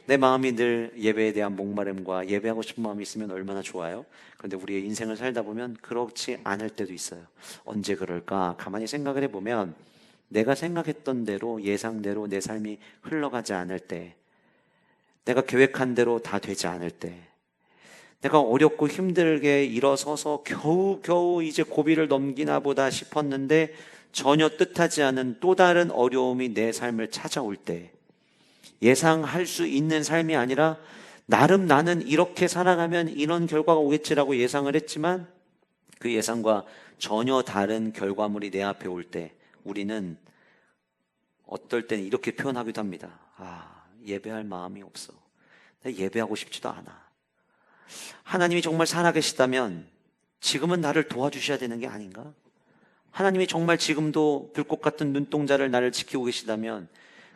내 마음이 늘 예배에 대한 목마름과 예배하고 싶은 마음이 있으면 얼마나 좋아요. 그런데 우리의 인생을 살다 보면 그렇지 않을 때도 있어요. 언제 그럴까? 가만히 생각을 해보면 내가 생각했던 대로, 예상대로 내 삶이 흘러가지 않을 때, 내가 계획한 대로 다 되지 않을 때, 내가 어렵고 힘들게 일어서서 겨우겨우 이제 고비를 넘기나 보다 싶었는데 전혀 뜻하지 않은 또 다른 어려움이 내 삶을 찾아올 때, 예상할 수 있는 삶이 아니라 나름 나는 이렇게 살아가면 이런 결과가 오겠지라고 예상을 했지만 그 예상과 전혀 다른 결과물이 내 앞에 올 때 우리는 어떨 때는 이렇게 표현하기도 합니다. 예배할 마음이 없어. 나 예배하고 싶지도 않아. 하나님이 정말 살아계시다면 지금은 나를 도와주셔야 되는 게 아닌가? 하나님이 정말 지금도 불꽃 같은 눈동자를 나를 지키고 계시다면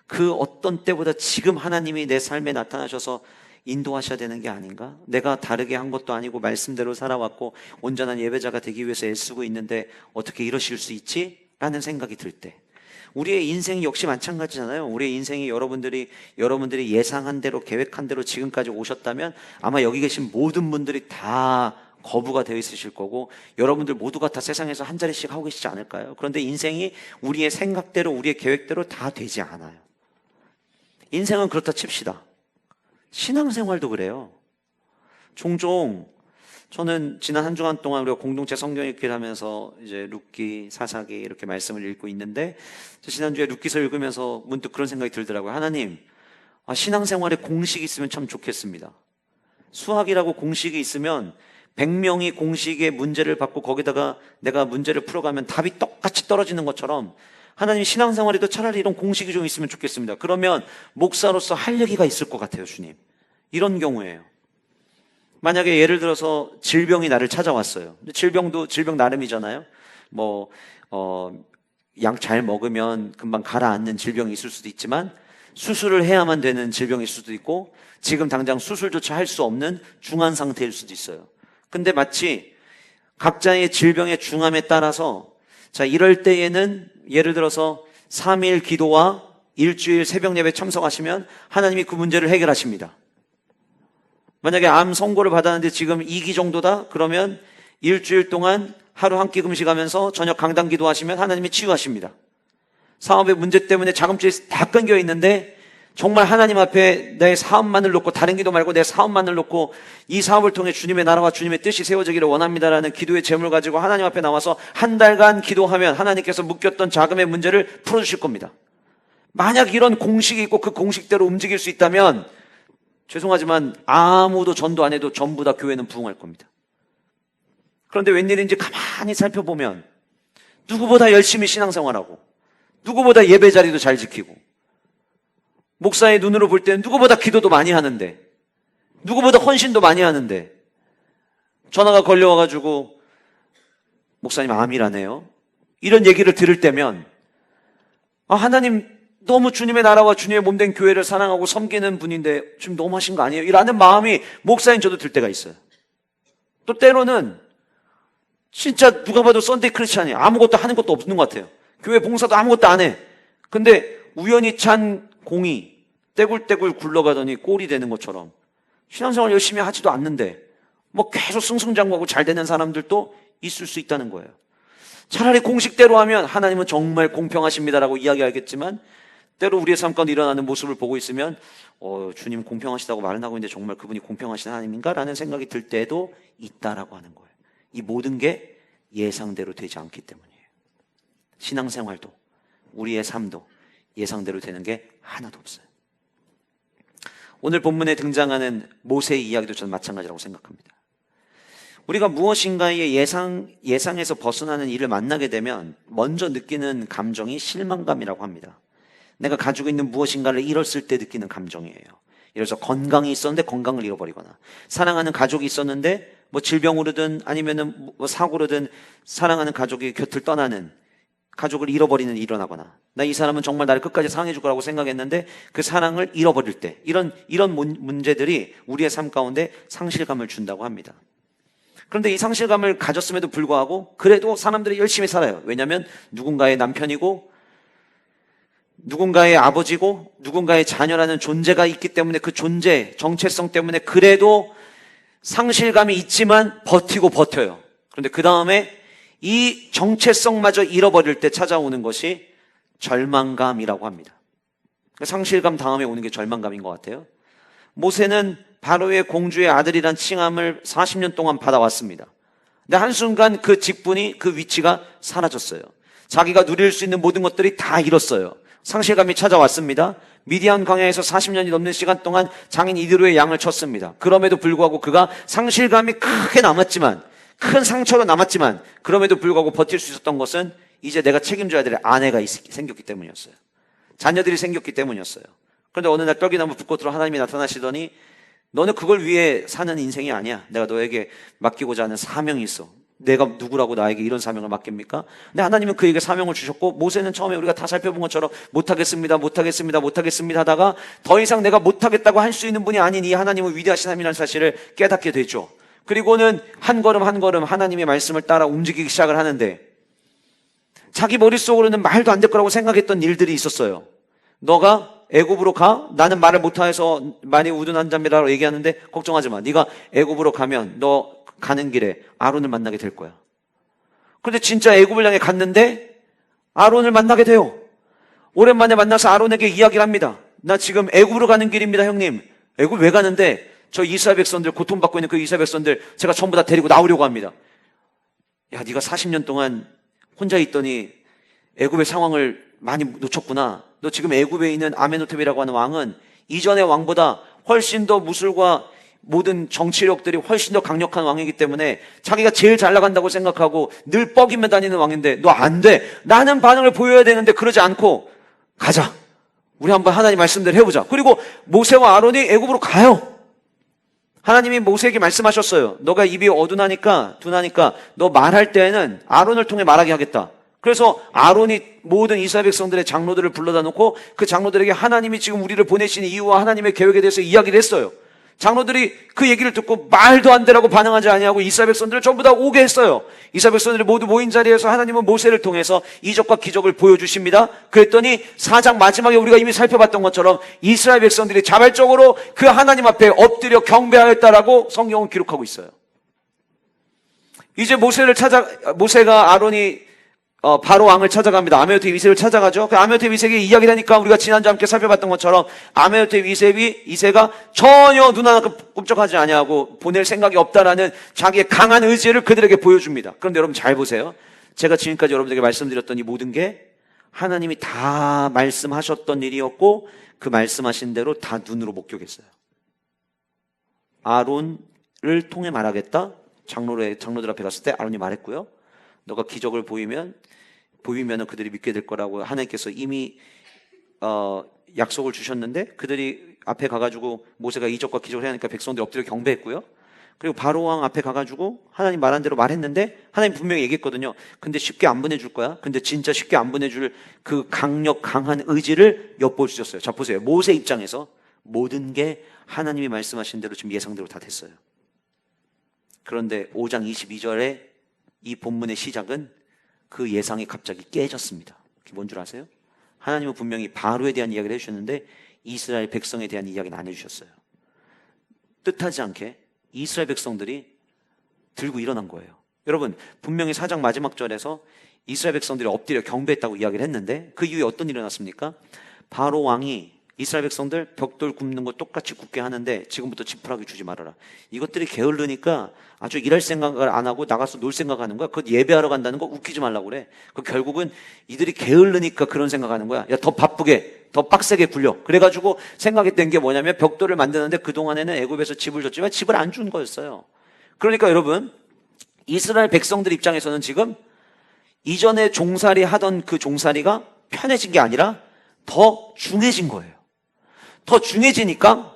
그 어떤 때보다 지금 하나님이 내 삶에 나타나셔서 인도하셔야 되는 게 아닌가? 내가 다르게 한 것도 아니고 말씀대로 살아왔고 온전한 예배자가 되기 위해서 애쓰고 있는데 어떻게 이러실 수 있지? 라는 생각이 들 때, 우리의 인생 역시 마찬가지잖아요. 우리의 인생이 여러분들이 예상한 대로 계획한 대로 지금까지 오셨다면 아마 여기 계신 모든 분들이 다 거부가 되어 있으실 거고 여러분들 모두가 다 세상에서 한 자리씩 하고 계시지 않을까요? 그런데 인생이 우리의 생각대로 우리의 계획대로 다 되지 않아요. 인생은 그렇다 칩시다. 신앙생활도 그래요. 종종 저는 지난 한 주간 동안 우리가 공동체 성경 읽기를 하면서 이제 룻기, 사사기 이렇게 말씀을 읽고 있는데 지난주에 룻기서 읽으면서 문득 그런 생각이 들더라고요. 하나님, 신앙생활에 공식이 있으면 참 좋겠습니다. 수학이라고 공식이 있으면 100명이 공식의 문제를 받고 거기다가 내가 문제를 풀어가면 답이 똑같이 떨어지는 것처럼 하나님, 신앙생활에도 차라리 이런 공식이 좀 있으면 좋겠습니다. 그러면 목사로서 할 얘기가 있을 것 같아요, 주님. 이런 경우에요. 만약에 예를 들어서 질병이 나를 찾아왔어요. 질병도 질병 나름이잖아요. 약 잘 먹으면 금방 가라앉는 질병이 있을 수도 있지만 수술을 해야만 되는 질병일 수도 있고 지금 당장 수술조차 할 수 없는 중한 상태일 수도 있어요. 근데 마치 각자의 질병의 중함에 따라서 이럴 때에는 예를 들어서 3일 기도와 일주일 새벽 예배 참석하시면 하나님이 그 문제를 해결하십니다. 만약에 암 선고를 받았는데 지금 2기 정도다? 그러면 일주일 동안 하루 한 끼 금식하면서 저녁 강단 기도하시면 하나님이 치유하십니다. 사업의 문제 때문에 자금줄이 다 끊겨 있는데 정말 하나님 앞에 내 사업만을 놓고 다른 기도 말고 내 사업만을 놓고 이 사업을 통해 주님의 나라와 주님의 뜻이 세워지기를 원합니다라는 기도의 제목을 가지고 하나님 앞에 나와서 한 달간 기도하면 하나님께서 묶였던 자금의 문제를 풀어주실 겁니다. 만약 이런 공식이 있고 그 공식대로 움직일 수 있다면 죄송하지만 아무도 전도 안 해도 전부 다 교회는 부흥할 겁니다. 그런데 웬일인지 가만히 살펴보면 누구보다 열심히 신앙생활하고 누구보다 예배 자리도 잘 지키고 목사의 눈으로 볼 때는 누구보다 기도도 많이 하는데 누구보다 헌신도 많이 하는데 전화가 걸려와가지고 목사님 암이라네요. 이런 얘기를 들을 때면 하나님 너무 주님의 나라와 주님의 몸된 교회를 사랑하고 섬기는 분인데 지금 너무 하신 거 아니에요? 라는 마음이 목사인 저도 들 때가 있어요. 또 때로는 진짜 누가 봐도 썬데이 크리스찬이에요. 아무것도 하는 것도 없는 것 같아요. 교회 봉사도 아무것도 안 해. 근데 우연히 찬 공이 떼굴떼굴 굴러가더니 꼴이 되는 것처럼 신앙생활 열심히 하지도 않는데 계속 승승장구하고 잘 되는 사람들도 있을 수 있다는 거예요. 차라리 공식대로 하면 하나님은 정말 공평하십니다라고 이야기하겠지만 때로 우리의 삶 가운데 일어나는 모습을 보고 있으면 주님 공평하시다고 말은 하고 있는데 정말 그분이 공평하신 하나님인가? 라는 생각이 들 때도 있다라고 하는 거예요. 이 모든 게 예상대로 되지 않기 때문이에요. 신앙생활도 우리의 삶도 예상대로 되는 게 하나도 없어요. 오늘 본문에 등장하는 모세의 이야기도 저는 마찬가지라고 생각합니다. 우리가 무엇인가의 예상에서 벗어나는 일을 만나게 되면 먼저 느끼는 감정이 실망감이라고 합니다. 내가 가지고 있는 무엇인가를 잃었을 때 느끼는 감정이에요. 예를 들어서 건강이 있었는데 건강을 잃어버리거나 사랑하는 가족이 있었는데 질병으로든 아니면은 사고로든 사랑하는 가족이 곁을 떠나는 가족을 잃어버리는 일이 일어나거나 나 이 사람은 정말 나를 끝까지 사랑해 줄 거라고 생각했는데 그 사랑을 잃어버릴 때 이런 문제들이 우리의 삶 가운데 상실감을 준다고 합니다. 그런데 이 상실감을 가졌음에도 불구하고 그래도 사람들이 열심히 살아요. 왜냐하면 누군가의 남편이고 누군가의 아버지고 누군가의 자녀라는 존재가 있기 때문에 그 존재, 정체성 때문에 그래도 상실감이 있지만 버티고 버텨요. 그런데 그 다음에 이 정체성마저 잃어버릴 때 찾아오는 것이 절망감이라고 합니다. 상실감 다음에 오는 게 절망감인 것 같아요. 모세는 바로의 공주의 아들이란 칭함을 40년 동안 받아왔습니다. 근데 한순간 그 직분이, 그 위치가 사라졌어요. 자기가 누릴 수 있는 모든 것들이 다 잃었어요. 상실감이 찾아왔습니다. 미디안 광야에서 40년이 넘는 시간 동안 장인 이드로의 양을 쳤습니다. 그럼에도 불구하고 그가 상실감이 크게 남았지만, 큰 상처로 남았지만, 그럼에도 불구하고 버틸 수 있었던 것은 이제 내가 책임져야 될 아내가 생겼기 때문이었어요. 자녀들이 생겼기 때문이었어요. 그런데 어느 날 떨기나무 불꽃으로 하나님이 나타나시더니 너는 그걸 위해 사는 인생이 아니야. 내가 너에게 맡기고자 하는 사명이 있어. 내가 누구라고 나에게 이런 사명을 맡깁니까? 근데 하나님은 그에게 사명을 주셨고, 모세는 처음에 우리가 다 살펴본 것처럼 못하겠습니다 하다가 더 이상 내가 못하겠다고 할 수 있는 분이 아닌 이 하나님은 위대하신 하나님이라는 사실을 깨닫게 됐죠. 그리고는 한 걸음 한 걸음 하나님의 말씀을 따라 움직이기 시작을 하는데, 자기 머릿속으로는 말도 안 될 거라고 생각했던 일들이 있었어요. 너가 애굽으로 가? 나는 말을 못해서 많이 우둔한 자입니다라고 얘기하는데 걱정하지 마. 네가 애굽으로 가면 너 가는 길에 아론을 만나게 될 거야. 그런데 진짜 애굽을 향해 갔는데 아론을 만나게 돼요. 오랜만에 만나서 아론에게 이야기를 합니다. 나 지금 애굽으로 가는 길입니다, 형님. 애굽 왜 가는데? 저 이스라엘 백성들, 고통받고 있는 그 이스라엘 백성들 제가 전부 다 데리고 나오려고 합니다. 야, 네가 40년 동안 혼자 있더니 애굽의 상황을 많이 놓쳤구나. 너 지금 애굽에 있는 아메노텝이라고 하는 왕은 이전의 왕보다 훨씬 더 무술과 모든 정치력들이 훨씬 더 강력한 왕이기 때문에 자기가 제일 잘 나간다고 생각하고 늘 뻐기며 다니는 왕인데 너 안 돼. 나는 반응을 보여야 되는데 그러지 않고 가자. 우리 한번 하나님 말씀대로 해보자. 그리고 모세와 아론이 애굽으로 가요. 하나님이 모세에게 말씀하셨어요. 너가 입이 둔하니까 너 말할 때에는 아론을 통해 말하게 하겠다. 그래서 아론이 모든 이스라엘 백성들의 장로들을 불러다 놓고 그 장로들에게 하나님이 지금 우리를 보내신 이유와 하나님의 계획에 대해서 이야기를 했어요. 장로들이 그 얘기를 듣고 말도 안 되라고 반응하지 아니하고 이스라엘 백성들을 전부 다 오게 했어요. 이스라엘 백성들이 모두 모인 자리에서 하나님은 모세를 통해서 이적과 기적을 보여주십니다. 그랬더니 4장 마지막에 우리가 이미 살펴봤던 것처럼 이스라엘 백성들이 자발적으로 그 하나님 앞에 엎드려 경배하였다라고 성경은 기록하고 있어요. 이제 모세가 아론이 바로 왕을 찾아갑니다. 아메노텝 이세를 찾아가죠. 그 아메노텝 이세에게 이야기를 하니까 우리가 지난주 함께 살펴봤던 것처럼 아메노텝 이세가 전혀 눈 하나 끔찍하지 아니하고 보낼 생각이 없다라는 자기의 강한 의지를 그들에게 보여줍니다. 그런데 여러분 잘 보세요. 제가 지금까지 여러분들에게 말씀드렸던 이 모든 게 하나님이 다 말씀하셨던 일이었고 그 말씀하신 대로 다 눈으로 목격했어요. 아론을 통해 말하겠다. 장로들 앞에 갔을 때 아론이 말했고요. 너가 기적을 보이면은 그들이 믿게 될 거라고 하나님께서 이미 약속을 주셨는데 그들이 앞에 가가지고 모세가 이적과 기적을 해야 하니까 백성들이 엎드려 경배했고요. 그리고 바로 왕 앞에 가가지고 하나님 말한 대로 말했는데 하나님 분명히 얘기했거든요. 근데 쉽게 안 보내줄 거야. 근데 진짜 쉽게 안 보내줄 그 강한 의지를 엿보여주셨어요. 자 보세요. 모세 입장에서 모든 게 하나님이 말씀하신 대로 지금 예상대로 다 됐어요. 그런데 5장 22절에 이 본문의 시작은 그 예상이 갑자기 깨졌습니다. 그게 뭔 줄 아세요? 하나님은 분명히 바로에 대한 이야기를 해주셨는데 이스라엘 백성에 대한 이야기는 안 해주셨어요. 뜻하지 않게 이스라엘 백성들이 들고 일어난 거예요. 여러분 분명히 4장 마지막 절에서 이스라엘 백성들이 엎드려 경배했다고 이야기를 했는데 그 이후에 어떤 일이 일어났습니까? 바로 왕이 이스라엘 백성들 벽돌 굽는 거 똑같이 굽게 하는데 지금부터 지푸라기 주지 말아라. 이것들이 게을르니까 아주 일할 생각을 안 하고 나가서 놀 생각하는 거야. 그것 예배하러 간다는 거 웃기지 말라고 그래. 그 결국은 이들이 게을르니까 그런 생각하는 거야. 야, 더 바쁘게, 더 빡세게 굴려. 그래가지고 생각했던 게 뭐냐면 벽돌을 만드는데 그동안에는 애굽에서 집을 줬지만 집을 안 준 거였어요. 그러니까 여러분 이스라엘 백성들 입장에서는 지금 이전에 종살이 하던 그 종살이가 편해진 게 아니라 더 중해진 거예요. 더 중해지니까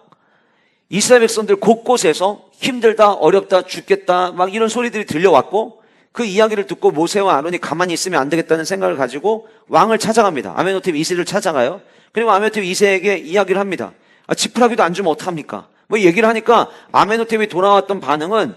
이스라엘 백성들 곳곳에서 힘들다, 어렵다, 죽겠다 막 이런 소리들이 들려왔고 그 이야기를 듣고 모세와 아론이 가만히 있으면 안 되겠다는 생각을 가지고 왕을 찾아갑니다. 아메노텝 이세를 찾아가요. 그리고 아메노텝 이세에게 이야기를 합니다. 지푸라기도 안 주면 어떡합니까? 뭐 얘기를 하니까 아메노텝이 돌아왔던 반응은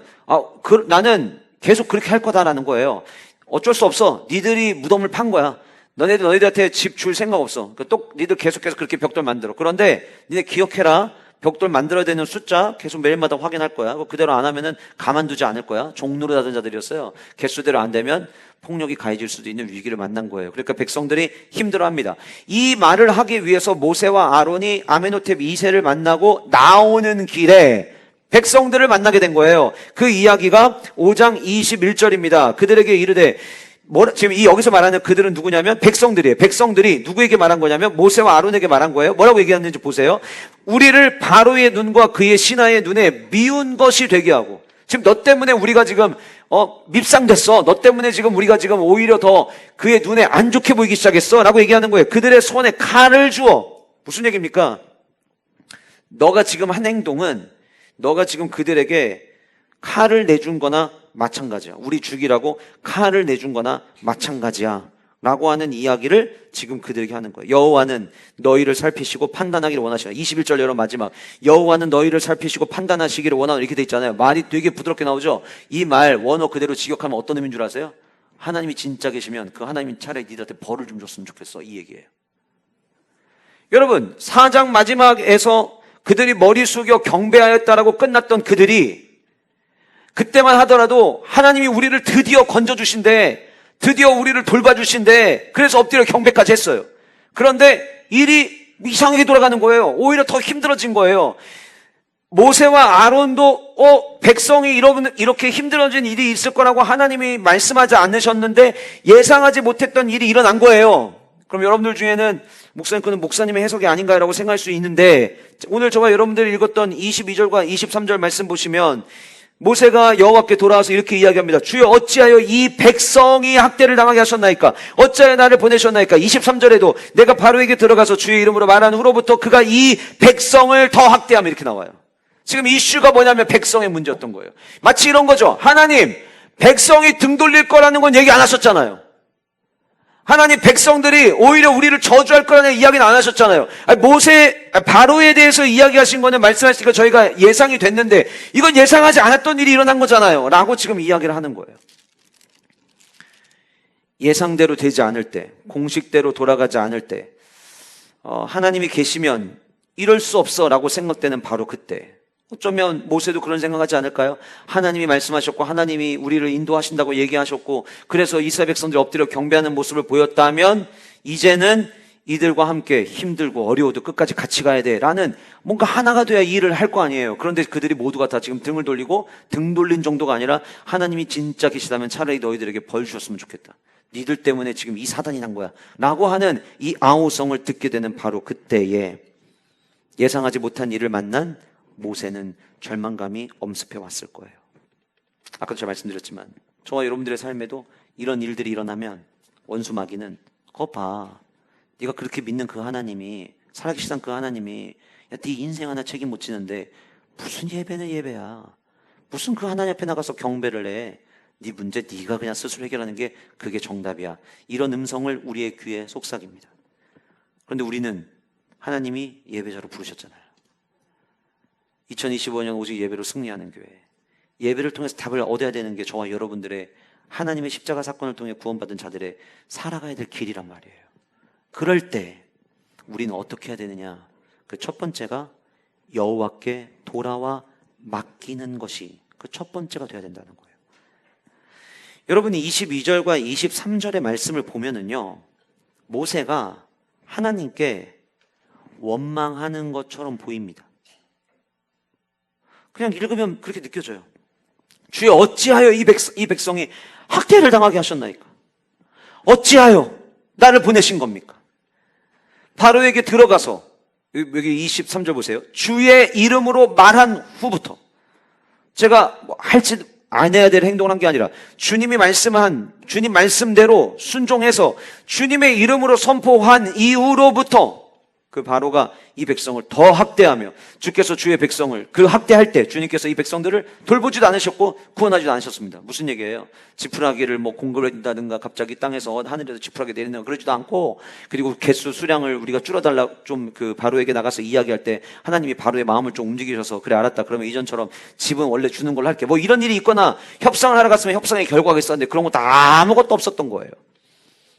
나는 계속 그렇게 할 거다라는 거예요. 어쩔 수 없어. 니들이 무덤을 판 거야. 너희들한테 집 줄 생각 없어. 또 니들 계속해서 그렇게 벽돌 만들어. 그런데 니네 기억해라. 벽돌 만들어야 되는 숫자 계속 매일마다 확인할 거야. 그대로 안 하면은 가만두지 않을 거야. 종로로 하던 자들이었어요. 개수대로 안 되면 폭력이 가해질 수도 있는 위기를 만난 거예요. 그러니까 백성들이 힘들어합니다. 이 말을 하기 위해서 모세와 아론이 아메노텝 2세를 만나고 나오는 길에 백성들을 만나게 된 거예요. 그 이야기가 5장 21절입니다. 그들에게 이르되, 지금 여기서 말하는 그들은 누구냐면 백성들이에요. 백성들이 누구에게 말한 거냐면 모세와 아론에게 말한 거예요. 뭐라고 얘기했는지 보세요. 우리를 바로의 눈과 그의 신하의 눈에 미운 것이 되게 하고, 지금 너 때문에 우리가 지금 밉상됐어. 너 때문에 지금 우리가 지금 오히려 더 그의 눈에 안 좋게 보이기 시작했어 라고 얘기하는 거예요. 그들의 손에 칼을 주어. 무슨 얘기입니까? 너가 지금 한 행동은 너가 지금 그들에게 칼을 내준 거나 마찬가지야. 우리 죽이라고 칼을 내준 거나 마찬가지야 라고 하는 이야기를 지금 그들에게 하는 거예요. 여호와는 너희를 살피시고 판단하기를 원하시나. 21절 여러분 마지막. 여호와는 너희를 살피시고 판단하시기를 원하노. 이렇게 돼 있잖아요. 말이 되게 부드럽게 나오죠. 이 말 원어 그대로 직역하면 어떤 의미인 줄 아세요? 하나님이 진짜 계시면 그 하나님이 차라리 니들한테 벌을 좀 줬으면 좋겠어, 이 얘기예요. 여러분 4장 마지막에서 그들이 머리 숙여 경배하였다라고 끝났던 그들이 그때만 하더라도 하나님이 우리를 드디어 건져주신대, 드디어 우리를 돌봐주신대, 그래서 엎드려 경배까지 했어요. 그런데 일이 이상하게 돌아가는 거예요. 오히려 더 힘들어진 거예요. 모세와 아론도 백성이 이렇게 힘들어진 일이 있을 거라고 하나님이 말씀하지 않으셨는데 예상하지 못했던 일이 일어난 거예요. 그럼 여러분들 중에는 목사님, 그는 목사님의 해석이 아닌가라고 생각할 수 있는데, 오늘 저와 여러분들이 읽었던 22절과 23절 말씀 보시면 모세가 여호와께 돌아와서 이렇게 이야기합니다. 주여 어찌하여 이 백성이 학대를 당하게 하셨나이까? 어찌하여 나를 보내셨나이까? 23절에도 내가 바로에게 들어가서 주의 이름으로 말한 후로부터 그가 이 백성을 더 학대하며, 이렇게 나와요. 지금 이슈가 뭐냐면 백성의 문제였던 거예요. 마치 이런 거죠. 하나님, 백성이 등 돌릴 거라는 건 얘기 안 하셨잖아요. 하나님, 백성들이 오히려 우리를 저주할 거라는 이야기는 안 하셨잖아요. 바로에 대해서 이야기하신 거는 말씀하시니까 저희가 예상이 됐는데 이건 예상하지 않았던 일이 일어난 거잖아요 라고 지금 이야기를 하는 거예요. 예상대로 되지 않을 때, 공식대로 돌아가지 않을 때, 하나님이 계시면 이럴 수 없어 라고 생각되는 바로 그때, 어쩌면 모세도 그런 생각하지 않을까요? 하나님이 말씀하셨고 하나님이 우리를 인도하신다고 얘기하셨고 그래서 이스라엘 백성들이 엎드려 경배하는 모습을 보였다면 이제는 이들과 함께 힘들고 어려워도 끝까지 같이 가야 돼 라는 뭔가 하나가 돼야 이 일을 할 거 아니에요. 그런데 그들이 모두가 다 지금 등을 돌리고, 등 돌린 정도가 아니라 하나님이 진짜 계시다면 차라리 너희들에게 벌 주셨으면 좋겠다, 니들 때문에 지금 이 사단이 난 거야 라고 하는 이 아우성을 듣게 되는 바로 그때에 예상하지 못한 일을 만난 모세는 절망감이 엄습해 왔을 거예요. 아까도 제가 말씀드렸지만 저와 여러분들의 삶에도 이런 일들이 일어나면 원수 마귀는 그거 봐, 네가 그렇게 믿는 그 하나님이, 살아계시던 그 하나님이 네 인생 하나 책임 못 지는데 무슨 예배는 예배야, 무슨 그 하나님 앞에 나가서 경배를 해, 네 문제 네가 그냥 스스로 해결하는 게 그게 정답이야, 이런 음성을 우리의 귀에 속삭입니다. 그런데 우리는 하나님이 예배자로 부르셨잖아요. 2025년 오직 예배로 승리하는 교회, 예배를 통해서 답을 얻어야 되는 게 저와 여러분들의 하나님의 십자가 사건을 통해 구원받은 자들의 살아가야 될 길이란 말이에요. 그럴 때 우리는 어떻게 해야 되느냐? 그 첫 번째가 여호와께 돌아와 맡기는 것이 그 첫 번째가 돼야 된다는 거예요. 여러분이 22절과 23절의 말씀을 보면은요, 모세가 하나님께 원망하는 것처럼 보입니다. 그냥 읽으면 그렇게 느껴져요. 주여 어찌하여 이 백성이 학대를 당하게 하셨나이까? 어찌하여 나를 보내신 겁니까? 바로에게 들어가서, 여기 23절 보세요. 주의 이름으로 말한 후부터, 제가 할지 안 해야 될 행동을 한 게 아니라 주님이 말씀한, 주님 말씀대로 순종해서 주님의 이름으로 선포한 이후로부터 그 바로가 이 백성을 더 학대하며, 주께서 주의 백성을 그 학대할 때 주님께서 이 백성들을 돌보지도 않으셨고 구원하지도 않으셨습니다. 무슨 얘기예요? 지푸라기를 공급해준다든가 갑자기 땅에서 하늘에서 지푸라기 내리는 거 그러지도 않고, 그리고 개수 수량을 우리가 줄여달라 좀 그 바로에게 나가서 이야기할 때 하나님이 바로의 마음을 좀 움직이셔서 그래 알았다, 그러면 이전처럼 집은 원래 주는 걸로 할게, 이런 일이 있거나 협상을 하러 갔으면 협상의 결과가 있었는데 그런 것도 아무것도 없었던 거예요.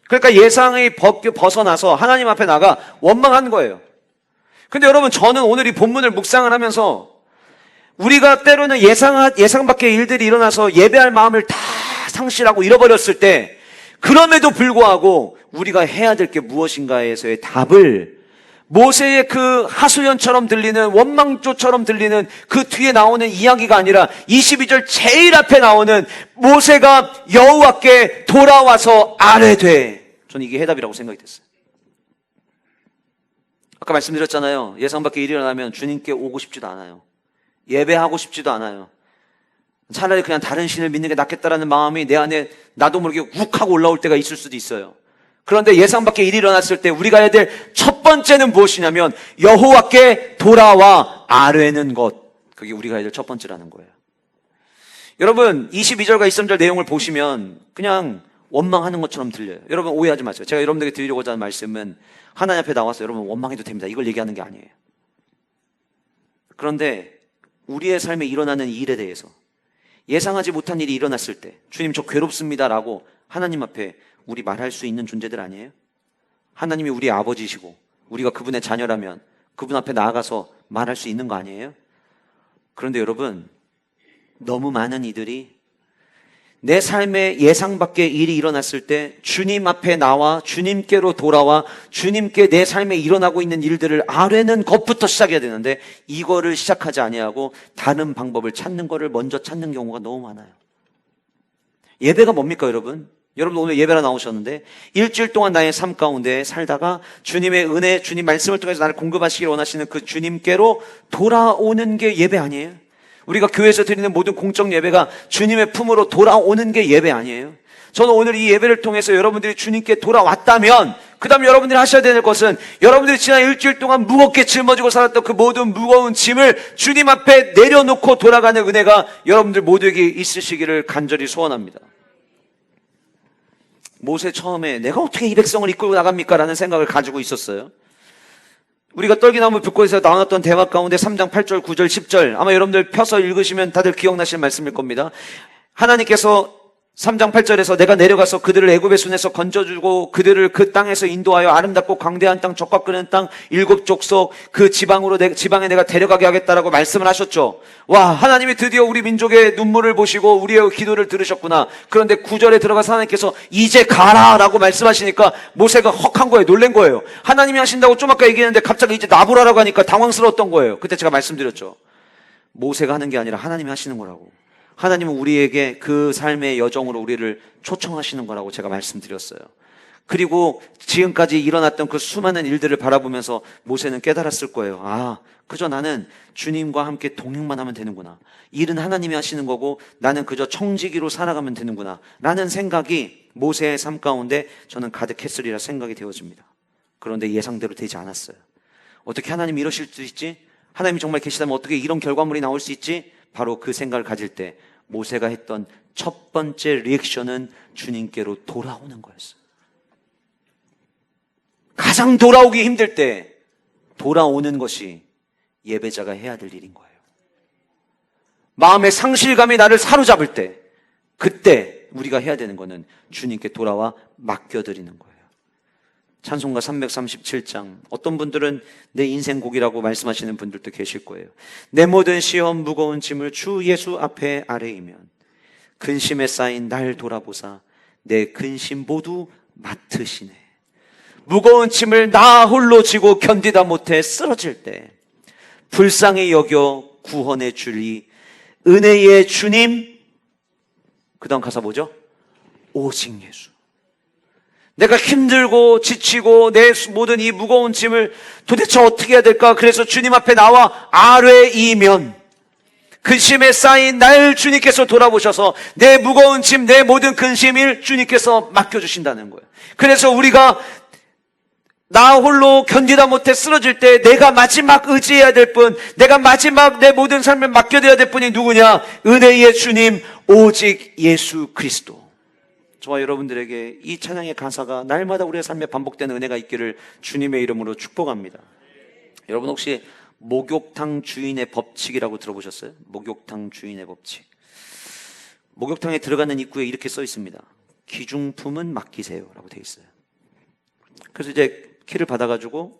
그러니까 예상이 벗어나서 하나님 앞에 나가 원망하는 거예요. 근데 여러분, 저는 오늘 이 본문을 묵상을 하면서 우리가 때로는 예상 밖의 일들이 일어나서 예배할 마음을 다 상실하고 잃어버렸을 때, 그럼에도 불구하고 우리가 해야 될 게 무엇인가에서의 답을 모세의 그 하소연처럼 들리는, 원망조처럼 들리는 그 뒤에 나오는 이야기가 아니라 22절 제일 앞에 나오는 모세가 여호와께 돌아와서 아뢰되, 저는 이게 해답이라고 생각이 됐어요. 아까 말씀드렸잖아요. 예상 밖의 일이 일어나면 주님께 오고 싶지도 않아요. 예배하고 싶지도 않아요. 차라리 그냥 다른 신을 믿는 게 낫겠다라는 마음이 내 안에 나도 모르게 욱하고 올라올 때가 있을 수도 있어요. 그런데 예상 밖의 일이 일어났을 때 우리가 해야 될 첫 번째는 무엇이냐면 여호와께 돌아와 아뢰는 것. 그게 우리가 해야 될 첫 번째라는 거예요. 여러분, 22절과 23절 내용을 보시면 그냥 원망하는 것처럼 들려요. 여러분, 오해하지 마세요. 제가 여러분들에게 드리려고자 하는 말씀은 하나님 앞에 나와서 여러분 원망해도 됩니다, 이걸 얘기하는 게 아니에요. 그런데 우리의 삶에 일어나는 일에 대해서 예상하지 못한 일이 일어났을 때, 주님 저 괴롭습니다라고 하나님 앞에 우리 말할 수 있는 존재들 아니에요? 하나님이 우리 아버지시고 우리가 그분의 자녀라면 그분 앞에 나아가서 말할 수 있는 거 아니에요? 그런데 여러분, 너무 많은 이들이 내 삶에 예상 밖의 일이 일어났을 때 주님 앞에 나와 주님께로 돌아와 주님께 내 삶에 일어나고 있는 일들을 아뢰는 것부터 시작해야 되는데, 이거를 시작하지 아니하고 다른 방법을 찾는 거를 먼저 찾는 경우가 너무 많아요. 예배가 뭡니까 여러분? 여러분 오늘 예배라 나오셨는데 일주일 동안 나의 삶 가운데 살다가 주님의 은혜, 주님 말씀을 통해서 나를 공급하시길 원하시는 그 주님께로 돌아오는 게 예배 아니에요? 우리가 교회에서 드리는 모든 공적 예배가 주님의 품으로 돌아오는 게 예배 아니에요? 저는 오늘 이 예배를 통해서 여러분들이 주님께 돌아왔다면 그 다음 여러분들이 하셔야 되는 것은, 여러분들이 지난 일주일 동안 무겁게 짊어지고 살았던 그 모든 무거운 짐을 주님 앞에 내려놓고 돌아가는 은혜가 여러분들 모두에게 있으시기를 간절히 소원합니다. 모세 처음에 내가 어떻게 이 백성을 이끌고 나갑니까? 라는 생각을 가지고 있었어요. 우리가 떨기나무 붓고에서 나눴던 대화 가운데 3장 8절, 9절, 10절 아마 여러분들 펴서 읽으시면 다들 기억나실 말씀일 겁니다. 하나님께서 3장 8절에서 내가 내려가서 그들을 애굽의 손에서 건져주고 그들을 그 땅에서 인도하여 아름답고 광대한 땅, 젖과 끓는 땅 7족속 그 지방에 내가 데려가게 하겠다라고 말씀을 하셨죠. 와, 하나님이 드디어 우리 민족의 눈물을 보시고 우리의 기도를 들으셨구나. 그런데 9절에 들어가서 하나님께서 이제 가라라고 말씀하시니까 모세가 헉한 거예요. 놀란 거예요. 하나님이 하신다고 좀 아까 얘기했는데 갑자기 이제 나보라라고 하니까 당황스러웠던 거예요. 그때 제가 말씀드렸죠. 모세가 하는 게 아니라 하나님이 하시는 거라고. 하나님은 우리에게 그 삶의 여정으로 우리를 초청하시는 거라고 제가 말씀드렸어요. 그리고 지금까지 일어났던 그 수많은 일들을 바라보면서 모세는 깨달았을 거예요. 아, 그저 나는 주님과 함께 동행만 하면 되는구나. 일은 하나님이 하시는 거고 나는 그저 청지기로 살아가면 되는구나 라는 생각이 모세의 삶 가운데 저는 가득했으리라 생각이 되어집니다. 그런데 예상대로 되지 않았어요. 어떻게 하나님이 이러실 수 있지? 하나님이 정말 계시다면 어떻게 이런 결과물이 나올 수 있지? 바로 그 생각을 가질 때 모세가 했던 첫 번째 리액션은 주님께로 돌아오는 거였어요. 가장 돌아오기 힘들 때 돌아오는 것이 예배자가 해야 될 일인 거예요. 마음의 상실감이 나를 사로잡을 때, 그때 우리가 해야 되는 거는 주님께 돌아와 맡겨드리는 거예요. 찬송가 337장, 어떤 분들은 내 인생 곡이라고 말씀하시는 분들도 계실 거예요. 내 모든 시험 무거운 짐을 주 예수 앞에 아뢰이면 근심에 쌓인 날 돌아보사 내 근심 모두 맡으시네. 무거운 짐을 나 홀로 지고 견디다 못해 쓰러질 때 불쌍히 여겨 구원의 주리 은혜의 주님. 그 다음 가사 뭐죠? 오직 예수. 내가 힘들고 지치고 내 모든 이 무거운 짐을 도대체 어떻게 해야 될까? 그래서 주님 앞에 나와 아뢰이면 근심에 쌓인 날 주님께서 돌아보셔서 내 무거운 짐, 내 모든 근심을 주님께서 맡겨주신다는 거예요. 그래서 우리가 나 홀로 견디다 못해 쓰러질 때 내가 마지막 의지해야 될 분, 내가 마지막 내 모든 삶을 맡겨드려야 될 분이 누구냐? 은혜의 주님, 오직 예수 그리스도. 저와 여러분들에게 이 찬양의 가사가 날마다 우리의 삶에 반복되는 은혜가 있기를 주님의 이름으로 축복합니다. 여러분 혹시 목욕탕 주인의 법칙이라고 들어보셨어요? 목욕탕 주인의 법칙. 목욕탕에 들어가는 입구에 이렇게 써 있습니다. 귀중품은 맡기세요 라고 되어 있어요. 그래서 이제 키를 받아가지고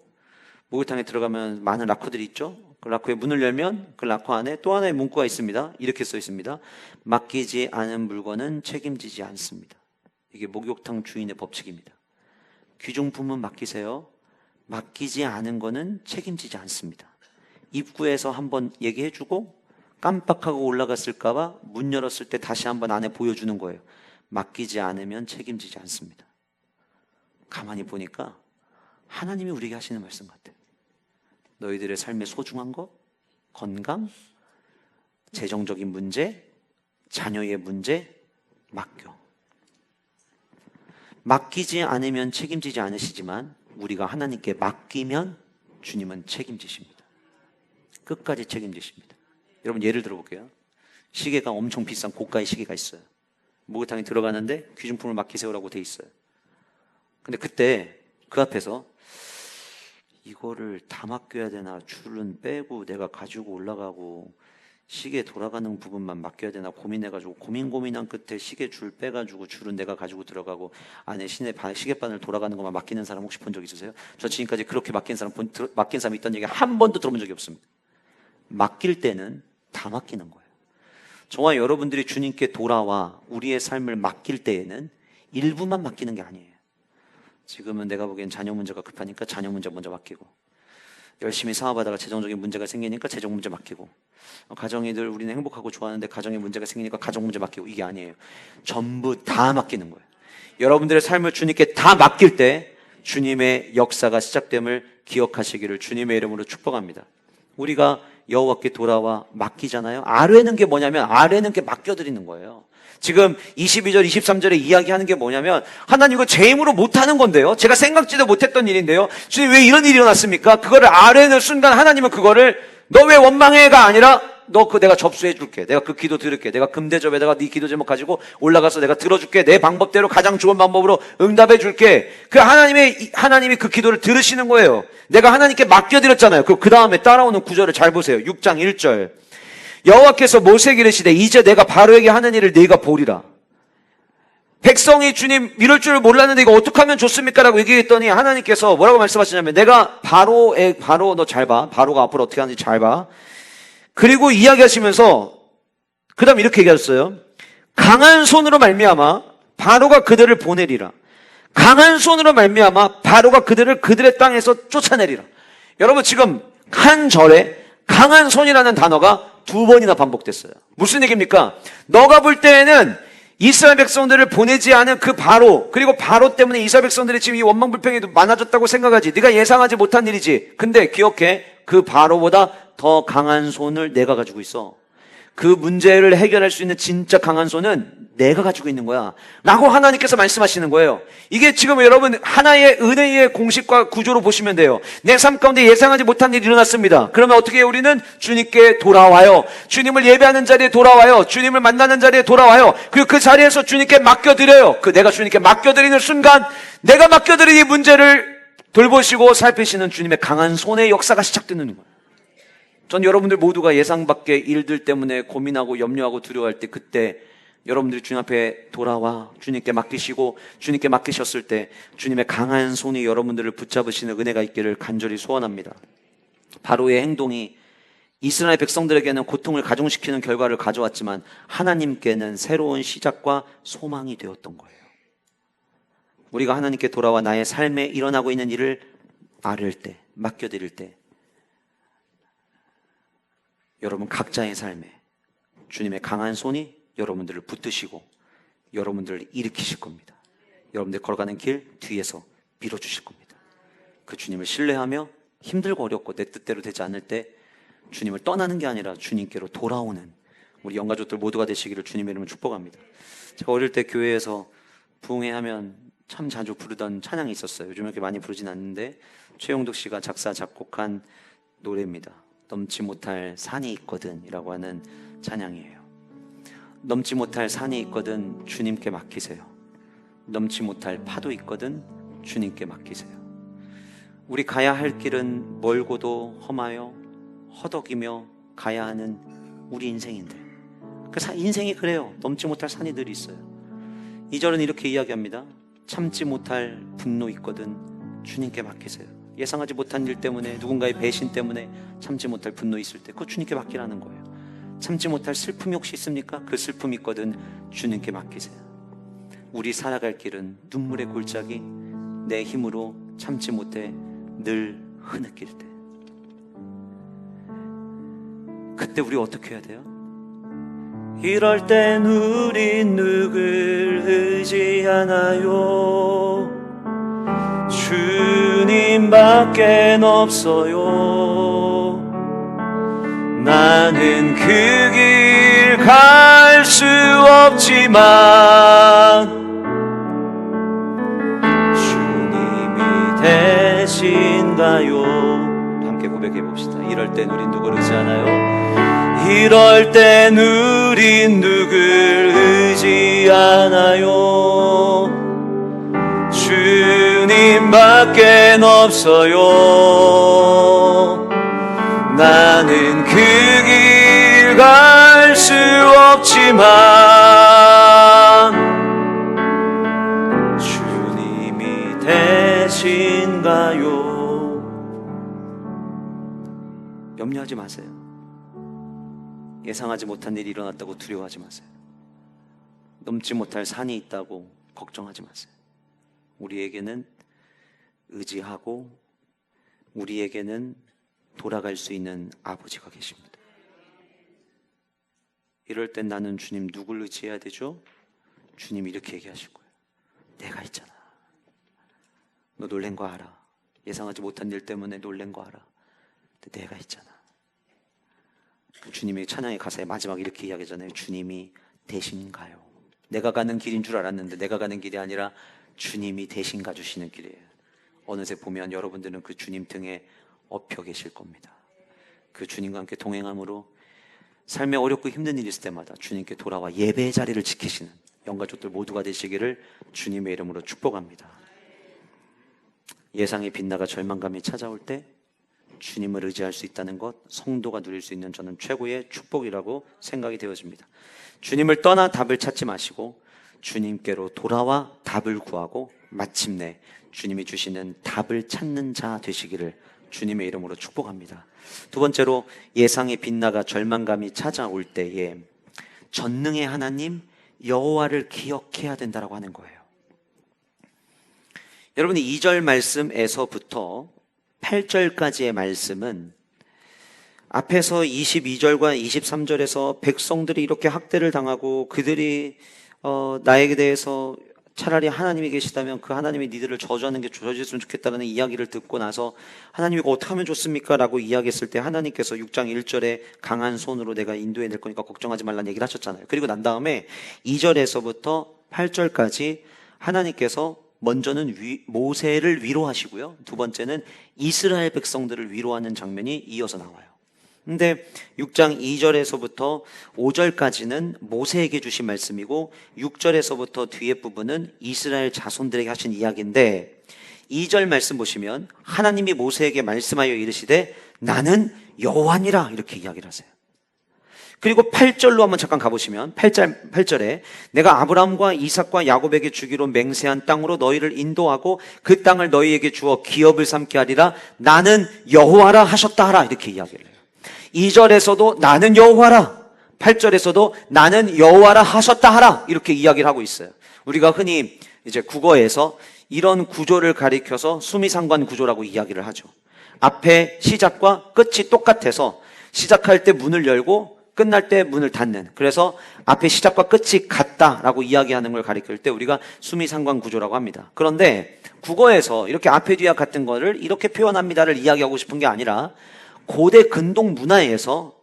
목욕탕에 들어가면 많은 락커들이 있죠. 그 락커의 문을 열면 그 락커 안에 또 하나의 문구가 있습니다. 이렇게 써 있습니다. 맡기지 않은 물건은 책임지지 않습니다. 이게 목욕탕 주인의 법칙입니다. 귀중품은 맡기세요. 맡기지 않은 거는 책임지지 않습니다. 입구에서 한번 얘기해주고 깜빡하고 올라갔을까봐 문 열었을 때 다시 한번 안에 보여주는 거예요. 맡기지 않으면 책임지지 않습니다. 가만히 보니까 하나님이 우리에게 하시는 말씀 같아요. 너희들의 삶의 소중한 것, 건강, 재정적인 문제, 자녀의 문제, 맡겨. 맡기지 않으면 책임지지 않으시지만 우리가 하나님께 맡기면 주님은 책임지십니다. 끝까지 책임지십니다. 여러분 예를 들어볼게요. 시계가 엄청 비싼 고가의 시계가 있어요. 목욕탕에 들어가는데 귀중품을 맡기세요라고 돼 있어요. 근데 그때 그 앞에서 이거를 다 맡겨야 되나, 줄은 빼고 내가 가지고 올라가고 시계 돌아가는 부분만 맡겨야 되나 고민해가지고 고민한 끝에 시계 줄 빼가지고 줄은 내가 가지고 들어가고 안에 시계바늘 돌아가는 것만 맡기는 사람 혹시 본 적 있으세요? 저 지금까지 그렇게 맡긴 사람 있다는 얘기 한 번도 들어본 적이 없습니다. 맡길 때는 다 맡기는 거예요. 저와 여러분들이 주님께 돌아와 우리의 삶을 맡길 때에는 일부만 맡기는 게 아니에요. 지금은 내가 보기엔 자녀 문제가 급하니까 자녀 문제 먼저 맡기고, 열심히 사업하다가 재정적인 문제가 생기니까 재정 문제 맡기고, 가정이 늘 우리는 행복하고 좋아하는데 가정에 문제가 생기니까 가정 문제 맡기고, 이게 아니에요. 전부 다 맡기는 거예요. 여러분들의 삶을 주님께 다 맡길 때 주님의 역사가 시작됨을 기억하시기를 주님의 이름으로 축복합니다. 우리가 여호와께 돌아와 맡기잖아요. 아뢰는 게 뭐냐면 아뢰는 게 맡겨드리는 거예요. 지금 22절 23절에 이야기하는 게 뭐냐면 하나님 이거 제 힘으로 못하는 건데요, 제가 생각지도 못했던 일인데요, 주님 왜 이런 일이 일어났습니까? 그거를 아뢰는 순간 하나님은 그거를 너 왜 원망해가 아니라 너 그거 내가 접수해 줄게, 내가 그 기도 들을게, 내가 금대접에다가 네 기도 제목 가지고 올라가서 내가 들어줄게, 내 방법대로 가장 좋은 방법으로 응답해 줄게. 그 하나님이 그 기도를 들으시는 거예요. 내가 하나님께 맡겨드렸잖아요. 그 다음에 따라오는 구절을 잘 보세요. 6장 1절. 여호와께서 모세에게 이르시되 이제 내가 바로에게 하는 일을 네가 보리라. 백성이 주님 이럴 줄 몰랐는데 이거 어떻게 하면 좋습니까? 라고 얘기했더니 하나님께서 뭐라고 말씀하시냐면 내가 바로 너 잘 봐. 바로가 앞으로 어떻게 하는지 잘 봐. 그리고 이야기하시면서 그 다음 이렇게 얘기하셨어요. 강한 손으로 말미암아 바로가 그들을 보내리라. 강한 손으로 말미암아 바로가 그들을 그들의 땅에서 쫓아내리라. 여러분 지금 한 절에 강한 손이라는 단어가 2번이나 반복됐어요. 무슨 얘기입니까? 너가 볼 때에는 이스라엘 백성들을 보내지 않은 그 바로, 그리고 바로 때문에 이스라엘 백성들이 지금 이 원망불평이 많아졌다고 생각하지. 네가 예상하지 못한 일이지. 근데 기억해, 그 바로보다 더 강한 손을 내가 가지고 있어. 그 문제를 해결할 수 있는 진짜 강한 손은 내가 가지고 있는 거야 라고 하나님께서 말씀하시는 거예요. 이게 지금 여러분 하나의 은혜의 공식과 구조로 보시면 돼요. 내 삶 가운데 예상하지 못한 일이 일어났습니다. 그러면 어떻게 해요? 우리는 주님께 돌아와요. 주님을 예배하는 자리에 돌아와요. 주님을 만나는 자리에 돌아와요. 그리고 그 자리에서 주님께 맡겨드려요. 내가 주님께 맡겨드리는 순간 내가 맡겨드린 이 문제를 돌보시고 살피시는 주님의 강한 손의 역사가 시작되는 거예요. 전 여러분들 모두가 예상 밖의 일들 때문에 고민하고 염려하고 두려워할 때, 그때 여러분들이 주님 앞에 돌아와 주님께 맡기시고 주님께 맡기셨을 때 주님의 강한 손이 여러분들을 붙잡으시는 은혜가 있기를 간절히 소원합니다. 바로의 행동이 이스라엘 백성들에게는 고통을 가중시키는 결과를 가져왔지만 하나님께는 새로운 시작과 소망이 되었던 거예요. 우리가 하나님께 돌아와 나의 삶에 일어나고 있는 일을 아뢰을 때, 맡겨드릴 때 여러분 각자의 삶에 주님의 강한 손이 여러분들을 붙드시고 여러분들을 일으키실 겁니다. 여러분들 걸어가는 길 뒤에서 밀어주실 겁니다. 그 주님을 신뢰하며 힘들고 어렵고 내 뜻대로 되지 않을 때 주님을 떠나는 게 아니라 주님께로 돌아오는 우리 영가족들 모두가 되시기를 주님의 이름으로 축복합니다. 제가 어릴 때 교회에서 부흥회하면 참 자주 부르던 찬양이 있었어요. 요즘 이렇게 많이 부르진 않는데 최용덕 씨가 작사 작곡한 노래입니다. 넘지 못할 산이 있거든 이라고 하는 찬양이에요. 넘지 못할 산이 있거든 주님께 맡기세요. 넘지 못할 파도 있거든 주님께 맡기세요. 우리 가야 할 길은 멀고도 험하여 허덕이며 가야 하는 우리 인생인데 인생이 그래요. 넘지 못할 산이 늘 있어요. 2절은 이렇게 이야기합니다. 참지 못할 분노 있거든 주님께 맡기세요. 예상하지 못한 일 때문에, 누군가의 배신 때문에 참지 못할 분노 있을 때 그거 주님께 맡기라는 거예요. 참지 못할 슬픔이 혹시 있습니까? 그 슬픔이 있거든 주님께 맡기세요. 우리 살아갈 길은 눈물의 골짜기, 내 힘으로 참지 못해 늘 흐느낄 때, 그때 우리 어떻게 해야 돼요? 이럴 땐 우린 누굴 의지하나요? 주님밖엔 없어요. 나는 그 길 갈 수 없지만 주님이 되신가요? 함께 고백해 봅시다. 이럴 땐 우린 누굴 의지하나요? 이럴 땐 우린 누굴 의지하나요? 주님밖엔 없어요. 나는 그 길 갈 수 없지만 주님이 되신가요? 염려하지 마세요. 예상하지 못한 일이 일어났다고 두려워하지 마세요. 넘지 못할 산이 있다고 걱정하지 마세요. 우리에게는 의지하고 우리에게는 돌아갈 수 있는 아버지가 계십니다. 이럴 땐 나는 주님 누굴 의지해야 되죠? 주님이 이렇게 얘기하실 거예요. 내가 있잖아. 너 놀란 거 알아. 예상하지 못한 일 때문에 놀란 거 알아. 근데 내가 있잖아. 주님이 찬양의 가사에 마지막 이렇게 이야기하잖아요. 주님이 대신가요? 내가 가는 길인 줄 알았는데 내가 가는 길이 아니라 주님이 대신 가주시는 길이에요. 어느새 보면 여러분들은 그 주님 등에 엎여 계실 겁니다. 그 주님과 함께 동행함으로 삶에 어렵고 힘든 일이 있을 때마다 주님께 돌아와 예배의 자리를 지키시는 영가족들 모두가 되시기를 주님의 이름으로 축복합니다. 예상이 빗나가 절망감이 찾아올 때 주님을 의지할 수 있다는 것, 성도가 누릴 수 있는 저는 최고의 축복이라고 생각이 되어집니다. 주님을 떠나 답을 찾지 마시고 주님께로 돌아와 답을 구하고 마침내 주님이 주시는 답을 찾는 자 되시기를 주님의 이름으로 축복합니다. 두 번째로, 예상이 빗나가 절망감이 찾아올 때에 전능의 하나님 여호와를 기억해야 된다고 하는 거예요. 여러분이 2절 말씀에서부터 8절까지의 말씀은 앞에서 22절과 23절에서 백성들이 이렇게 학대를 당하고 그들이 나에게 대해서 차라리 하나님이 계시다면 그 하나님이 니들을 저주하는 게 저주했으면 좋겠다는 이야기를 듣고 나서 하나님 이거 어떻게 하면 좋습니까? 라고 이야기했을 때 하나님께서 6장 1절에 강한 손으로 내가 인도해 낼 거니까 걱정하지 말라는 얘기를 하셨잖아요. 그리고 난 다음에 2절에서부터 8절까지 하나님께서 먼저는 모세를 위로하시고요, 두 번째는 이스라엘 백성들을 위로하는 장면이 이어서 나와요. 근데 6장 2절에서부터 5절까지는 모세에게 주신 말씀이고 6절에서부터 뒤에 부분은 이스라엘 자손들에게 하신 이야기인데 2절 말씀 보시면 하나님이 모세에게 말씀하여 이르시되 나는 여호와니라 이렇게 이야기를 하세요. 그리고 8절로 한번 잠깐 가보시면 8절에 내가 아브라함과 이삭과 야곱에게 주기로 맹세한 땅으로 너희를 인도하고 그 땅을 너희에게 주어 기업을 삼게 하리라 나는 여호와라 하셨다 하라 이렇게 이야기를 해요. 2절에서도 나는 여호와라, 8절에서도 나는 여호와라 하셨다 하라 이렇게 이야기를 하고 있어요. 우리가 흔히 이제 국어에서 이런 구조를 가리켜서 수미상관 구조라고 이야기를 하죠. 앞에 시작과 끝이 똑같아서 시작할 때 문을 열고 끝날 때 문을 닫는, 그래서 앞에 시작과 끝이 같다라고 이야기하는 걸 가리킬 때 우리가 수미상관 구조라고 합니다. 그런데 국어에서 이렇게 앞에 뒤와 같은 거를 이렇게 표현합니다를 이야기하고 싶은 게 아니라 고대 근동 문화에서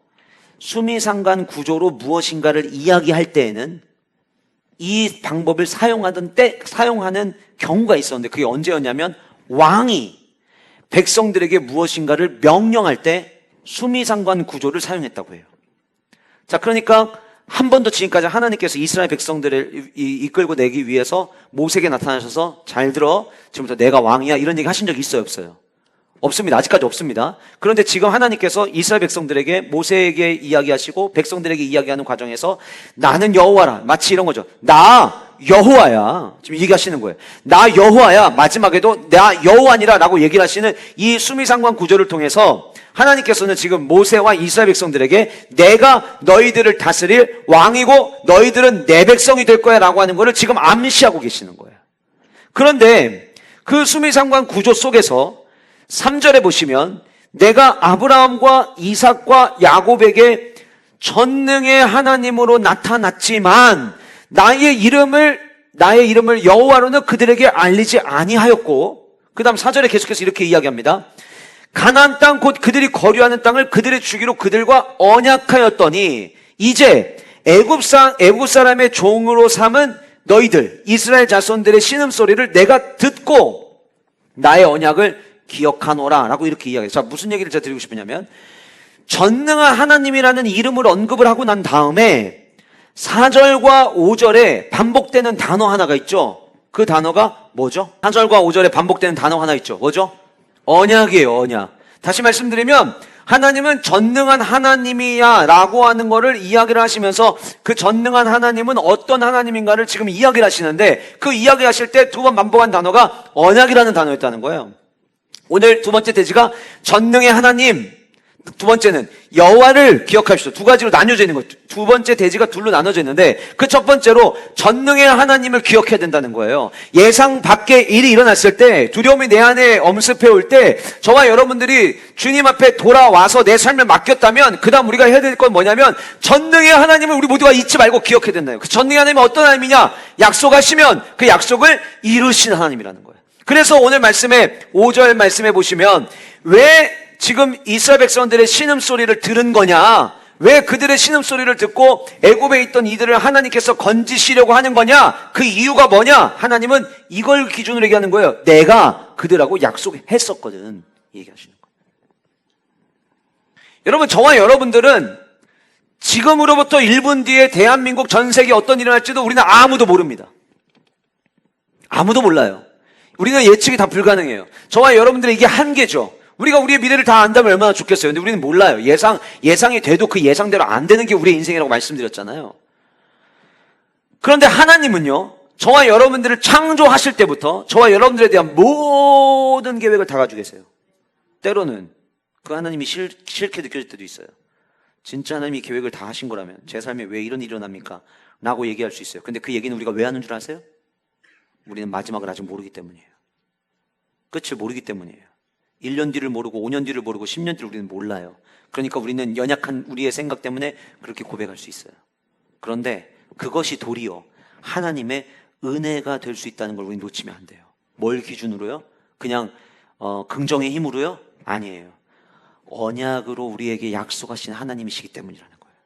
수미상관 구조로 무엇인가를 이야기할 때에는 이 방법을 사용하는 경우가 있었는데 그게 언제였냐면 왕이 백성들에게 무엇인가를 명령할 때 수미상관 구조를 사용했다고 해요. 자, 그러니까 한 번도 지금까지 하나님께서 이스라엘 백성들을 이끌고 내기 위해서 모세에게 나타나셔서 잘 들어, 지금부터 내가 왕이야 이런 얘기 하신 적이 있어요, 없어요? 없습니다. 아직까지 없습니다. 그런데 지금 하나님께서 이스라엘 백성들에게 모세에게 이야기하시고 백성들에게 이야기하는 과정에서 나는 여호와라, 마치 이런 거죠. 나 여호와야. 지금 얘기하시는 거예요. 나 여호와야. 마지막에도 나 여호와니라 라고 얘기를 하시는 이 수미상관 구절을 통해서 하나님께서는 지금 모세와 이스라엘 백성들에게 내가 너희들을 다스릴 왕이고 너희들은 내 백성이 될 거야 라고 하는 것을 지금 암시하고 계시는 거예요. 그런데 그 수미상관 구조 속에서 3절에 보시면 내가 아브라함과 이삭과 야곱에게 전능의 하나님으로 나타났지만 나의 이름을 여호와로는 그들에게 알리지 아니하였고, 그 다음 4절에 계속해서 이렇게 이야기합니다. 가나안 땅 곧 그들이 거류하는 땅을 그들의 주기로 그들과 언약하였더니 이제 애굽 사람의 종으로 삼은 너희들 이스라엘 자손들의 신음소리를 내가 듣고 나의 언약을 기억하노라 라고 이렇게 이야기해요. 자, 무슨 얘기를 제가 드리고 싶으냐면 전능한 하나님이라는 이름을 언급을 하고 난 다음에 4절과 5절에 반복되는 단어 하나가 있죠. 그 단어가 뭐죠? 4절과 5절에 반복되는 단어 하나 있죠. 뭐죠? 언약이에요. 언약. 다시 말씀드리면 하나님은 전능한 하나님이야 라고 하는 거를 이야기를 하시면서 그 전능한 하나님은 어떤 하나님인가를 지금 이야기를 하시는데 그 이야기 하실 때 두 번 반복한 단어가 언약이라는 단어였다는 거예요. 오늘 두 번째 대지가 전능의 하나님, 두 번째는 여호와를 기억하십시오. 두 가지로 나뉘어져 있는 거예요. 두 번째 대지가 둘로 나눠져 있는데 그 첫 번째로 전능의 하나님을 기억해야 된다는 거예요. 예상 밖의 일이 일어났을 때, 두려움이 내 안에 엄습해 올 때 저와 여러분들이 주님 앞에 돌아와서 내 삶을 맡겼다면 그 다음 우리가 해야 될 건 뭐냐면 전능의 하나님을 우리 모두가 잊지 말고 기억해야 된다는 거예요. 그 전능의 하나님은 어떤 하나님이냐? 약속하시면 그 약속을 이루시는 하나님이라는 거예요. 그래서 오늘 말씀에 5절 말씀해 보시면 왜 지금 이스라엘 백성들의 신음소리를 들은 거냐? 왜 그들의 신음소리를 듣고 애굽에 있던 이들을 하나님께서 건지시려고 하는 거냐? 그 이유가 뭐냐? 하나님은 이걸 기준으로 얘기하는 거예요. 내가 그들하고 약속했었거든. 얘기하시는 거예요. 여러분, 저와 여러분들은 지금으로부터 1분 뒤에 대한민국 전 세계에 어떤 일이 일어날지도 우리는 아무도 모릅니다. 아무도 몰라요. 우리는 예측이 다 불가능해요. 저와 여러분들의 이게 한계죠. 우리가 우리의 미래를 다 안다면 얼마나 좋겠어요. 근데 우리는 몰라요. 예상이 돼도 그 예상대로 안 되는 게 우리의 인생이라고 말씀드렸잖아요. 그런데 하나님은요, 저와 여러분들을 창조하실 때부터 저와 여러분들에 대한 모든 계획을 다 가지고 계세요. 때로는 그 하나님이 싫게 느껴질 때도 있어요. 진짜 하나님이 계획을 다 하신 거라면 제 삶에 왜 이런 일이 일어납니까? 라고 얘기할 수 있어요. 근데 그 얘기는 우리가 왜 하는 줄 아세요? 우리는 마지막을 아직 모르기 때문이에요. 끝을 모르기 때문이에요. 1년 뒤를 모르고 5년 뒤를 모르고 10년 뒤를 우리는 몰라요. 그러니까 우리는 연약한 우리의 생각 때문에 그렇게 고백할 수 있어요. 그런데 그것이 도리어 하나님의 은혜가 될 수 있다는 걸 우리는 놓치면 안 돼요. 뭘 기준으로요? 그냥 긍정의 힘으로요? 아니에요. 언약으로 우리에게 약속하신 하나님이시기 때문이라는 거예요.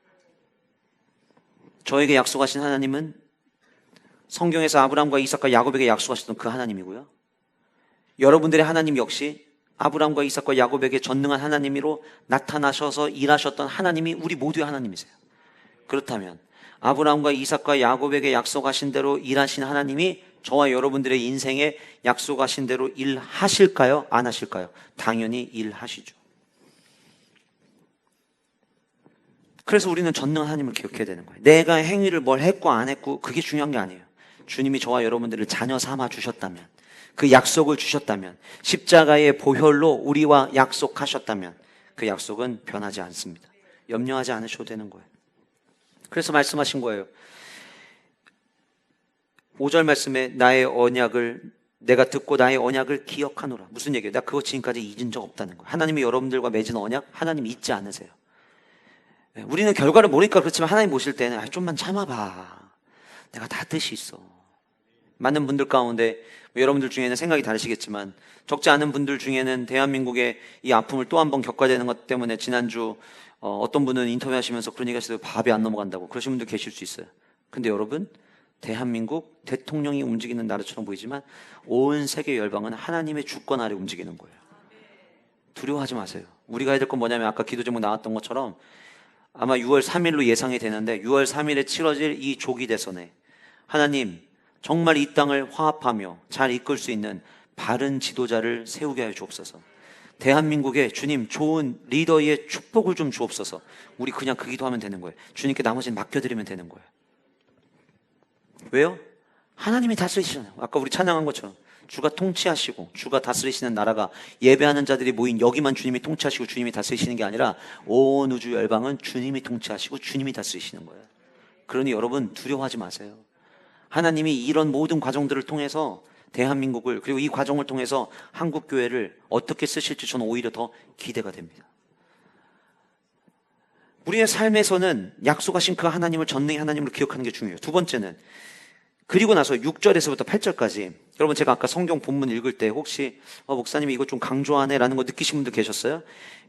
저에게 약속하신 하나님은 성경에서 아브라함과 이삭과 야곱에게 약속하셨던 그 하나님이고요. 여러분들의 하나님 역시 아브라함과 이삭과 야곱에게 전능한 하나님으로 나타나셔서 일하셨던 하나님이 우리 모두의 하나님이세요. 그렇다면 아브라함과 이삭과 야곱에게 약속하신 대로 일하신 하나님이 저와 여러분들의 인생에 약속하신 대로 일하실까요? 안 하실까요? 당연히 일하시죠. 그래서 우리는 전능한 하나님을 기억해야 되는 거예요. 내가 행위를 뭘 했고 안 했고 그게 중요한 게 아니에요. 주님이 저와 여러분들을 자녀 삼아 주셨다면, 그 약속을 주셨다면, 십자가의 보혈로 우리와 약속하셨다면 그 약속은 변하지 않습니다. 염려하지 않으셔도 되는 거예요. 그래서 말씀하신 거예요. 5절 말씀에 나의 언약을 내가 듣고 나의 언약을 기억하노라. 무슨 얘기예요? 나 그거 지금까지 잊은 적 없다는 거예요. 하나님이 여러분들과 맺은 언약 하나님 잊지 않으세요. 우리는 결과를 모르니까 그렇지만 하나님 보실 때는 좀만 참아봐. 내가 다 뜻이 있어. 많은 분들 가운데 여러분들 중에는 생각이 다르시겠지만 적지 않은 분들 중에는 대한민국의 이 아픔을 또 한 번 겪어야 되는 것 때문에 지난주 어떤 분은 인터뷰하시면서 그런 얘기 하시더라고요. 밥이 안 넘어간다고. 그러신 분들 계실 수 있어요. 근데 여러분, 대한민국 대통령이 움직이는 나라처럼 보이지만 온 세계 열방은 하나님의 주권 아래 움직이는 거예요. 두려워하지 마세요. 우리가 해야 될 건 뭐냐면 아까 기도 제목 나왔던 것처럼 아마 6월 3일로 예상이 되는데 6월 3일에 치러질 이 조기 대선에 하나님 정말 이 땅을 화합하며 잘 이끌 수 있는 바른 지도자를 세우게 하여 주옵소서. 대한민국에 주님 좋은 리더의 축복을 좀 주옵소서. 우리 그냥 그 기도하면 되는 거예요. 주님께 나머지는 맡겨드리면 되는 거예요. 왜요? 하나님이 다스리시잖아요. 아까 우리 찬양한 것처럼 주가 통치하시고 주가 다스리시는 나라가 예배하는 자들이 모인 여기만 주님이 통치하시고 주님이 다스리시는 게 아니라 온 우주 열방은 주님이 통치하시고 주님이 다스리시는 거예요. 그러니 여러분 두려워하지 마세요. 하나님이 이런 모든 과정들을 통해서 대한민국을, 그리고 이 과정을 통해서 한국교회를 어떻게 쓰실지 저는 오히려 더 기대가 됩니다. 우리의 삶에서는 약속하신 그 하나님을 전능의 하나님으로 기억하는 게 중요해요. 두 번째는, 그리고 나서 6절에서부터 8절까지, 여러분 제가 아까 성경 본문 읽을 때 혹시 목사님이 이거 좀 강조하네 라는 거 느끼신 분들 계셨어요?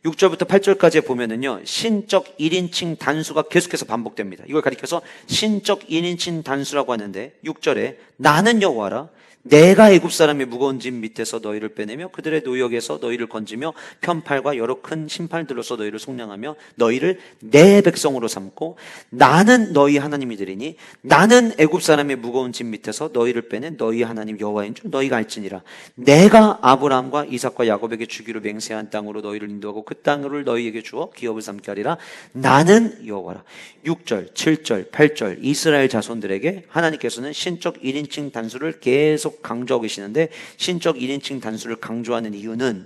6절부터 8절까지 보면은요, 신적 1인칭 단수가 계속해서 반복됩니다. 이걸 가리켜서 신적 1인칭 단수라고 하는데, 6절에 나는 여호와라, 내가 애굽 사람의 무거운 짐 밑에서 너희를 빼내며 그들의 노역에서 너희를 건지며 편팔과 여러 큰 심판들로서 너희를 속량하며 너희를 내 백성으로 삼고 나는 너희 하나님이 되리니 나는 애굽 사람의 무거운 짐 밑에서 너희를 빼낸 너희 하나님 여호와인 줄 너희가 알지니라. 내가 아브라함과 이삭과 야곱에게 주기로 맹세한 땅으로 너희를 인도하고 그 땅을 너희에게 주어 기업을 삼게 하리라. 나는 여호와라. 6절, 7절, 8절 이스라엘 자손들에게 하나님께서는 신적 1인칭 단수를 계속 강조하고 계시는데, 신적 1인칭 단수를 강조하는 이유는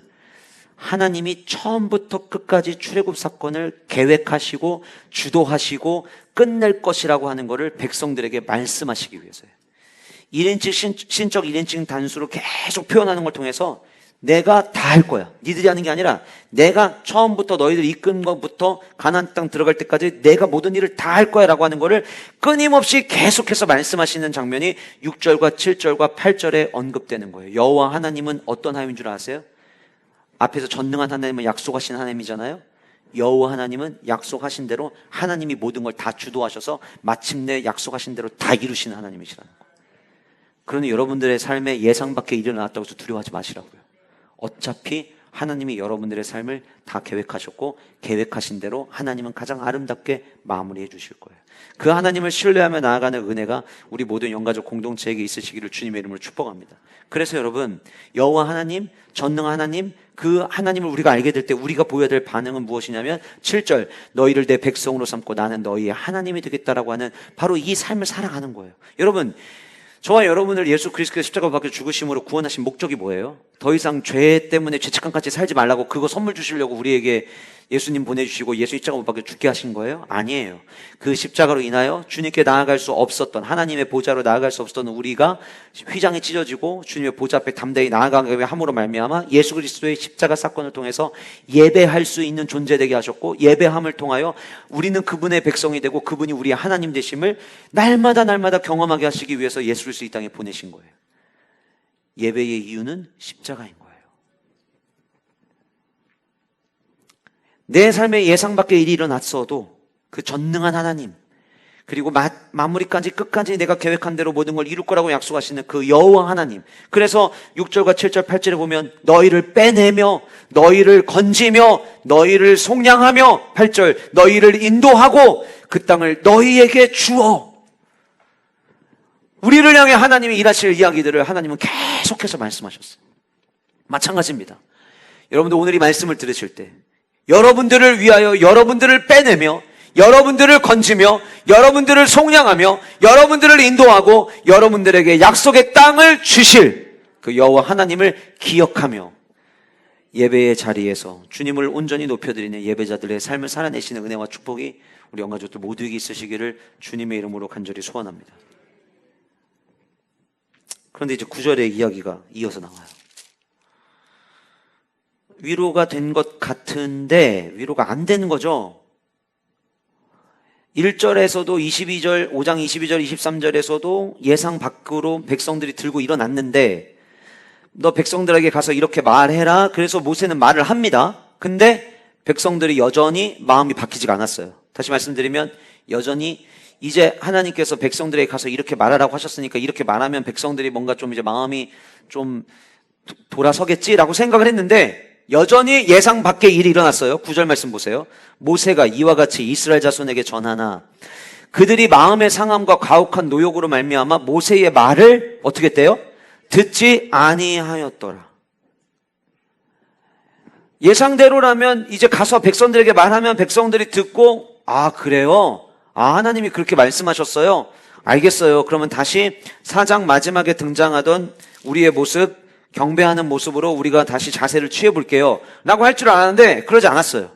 하나님이 처음부터 끝까지 출애굽 사건을 계획하시고 주도하시고 끝낼 것이라고 하는 것을 백성들에게 말씀하시기 위해서예요. 1인칭, 신적 1인칭 단수로 계속 표현하는 걸 통해서 내가 다 할 거야. 니들이 하는 게 아니라 내가 처음부터 너희들 이끈 것부터 가나안 땅 들어갈 때까지 내가 모든 일을 다 할 거야 라고 하는 거를 끊임없이 계속해서 말씀하시는 장면이 6절과 7절과 8절에 언급되는 거예요. 여호와 하나님은 어떤 하나님인 줄 아세요? 앞에서 전능한 하나님은 약속하신 하나님이잖아요. 여호와 하나님은 약속하신 대로 하나님이 모든 걸 다 주도하셔서 마침내 약속하신 대로 다 이루시는 하나님이시라는 거예요. 그러니 여러분들의 삶에 예상 밖의 일이 일어났다고 해서 두려워하지 마시라고요. 어차피 하나님이 여러분들의 삶을 다 계획하셨고 계획하신 대로 하나님은 가장 아름답게 마무리해 주실 거예요. 그 하나님을 신뢰하며 나아가는 은혜가 우리 모든 영가족 공동체에게 있으시기를 주님의 이름으로 축복합니다. 그래서 여러분, 여호와 하나님, 전능 하나님, 그 하나님을 우리가 알게 될 때 우리가 보여야 될 반응은 무엇이냐면 7절, 너희를 내 백성으로 삼고 나는 너희의 하나님이 되겠다라고 하는 바로 이 삶을 살아가는 거예요. 여러분, 저와 여러분을 예수 그리스도의 십자가 밖에 죽으심으로 구원하신 목적이 뭐예요? 더 이상 죄 때문에 죄책감 같이 살지 말라고 그거 선물 주시려고 우리에게 예수님 보내주시고 예수 십자가 못 박혀 죽게 하신 거예요? 아니에요. 그 십자가로 인하여 주님께 나아갈 수 없었던, 하나님의 보좌로 나아갈 수 없었던 우리가 휘장이 찢어지고 주님의 보좌 앞에 담대히 나아가게 함으로 말미암아 예수 그리스도의 십자가 사건을 통해서 예배할 수 있는 존재 되게 하셨고, 예배함을 통하여 우리는 그분의 백성이 되고 그분이 우리의 하나님 되심을 날마다 경험하게 하시기 위해서 예수 그리스도 이 땅에 보내신 거예요. 예배의 이유는 십자가인 거예요. 내 삶에 예상 밖의 일이 일어났어도 그 전능한 하나님, 그리고 마무리까지 끝까지 내가 계획한 대로 모든 걸 이룰 거라고 약속하시는 그 여호와 하나님. 그래서 6절과 7절 8절에 보면 너희를 빼내며 너희를 건지며 너희를 속량하며 8절 너희를 인도하고 그 땅을 너희에게 주어. 우리를 향해 하나님이 일하실 이야기들을 하나님은 계속해서 말씀하셨어요. 마찬가지입니다. 여러분들 오늘 이 말씀을 들으실 때 여러분들을 위하여 여러분들을 빼내며 여러분들을 건지며 여러분들을 속량하며 여러분들을 인도하고 여러분들에게 약속의 땅을 주실 그 여호와 하나님을 기억하며 예배의 자리에서 주님을 온전히 높여드리는 예배자들의 삶을 살아내시는 은혜와 축복이 우리 영가족들 모두에게 있으시기를 주님의 이름으로 간절히 소원합니다. 그런데 이제 9절의 이야기가 이어서 나와요. 위로가 된 것 같은데 위로가 안 되는 거죠. 1절에서도 22절, 5장 22절, 23절에서도 예상 밖으로 백성들이 들고 일어났는데 너 백성들에게 가서 이렇게 말해라. 그래서 모세는 말을 합니다. 근데 백성들이 여전히 마음이 바뀌지가 않았어요. 다시 말씀드리면 여전히 이제 하나님께서 백성들에게 가서 이렇게 말하라고 하셨으니까 이렇게 말하면 백성들이 뭔가 좀 이제 마음이 좀 돌아서겠지라고 생각을 했는데 여전히 예상 밖의 일이 일어났어요. 9절 말씀 보세요. 모세가 이와 같이 이스라엘 자손에게 전하나 그들이 마음의 상함과 가혹한 노역으로 말미암아 모세의 말을 어떻게 했대요? 듣지 아니하였더라. 예상대로라면 이제 가서 백성들에게 말하면 백성들이 듣고 아 그래요? 아 하나님이 그렇게 말씀하셨어요? 알겠어요. 그러면 다시 4장 마지막에 등장하던 우리의 모습, 경배하는 모습으로 우리가 다시 자세를 취해 볼게요 라고 할 줄 알았는데 그러지 않았어요.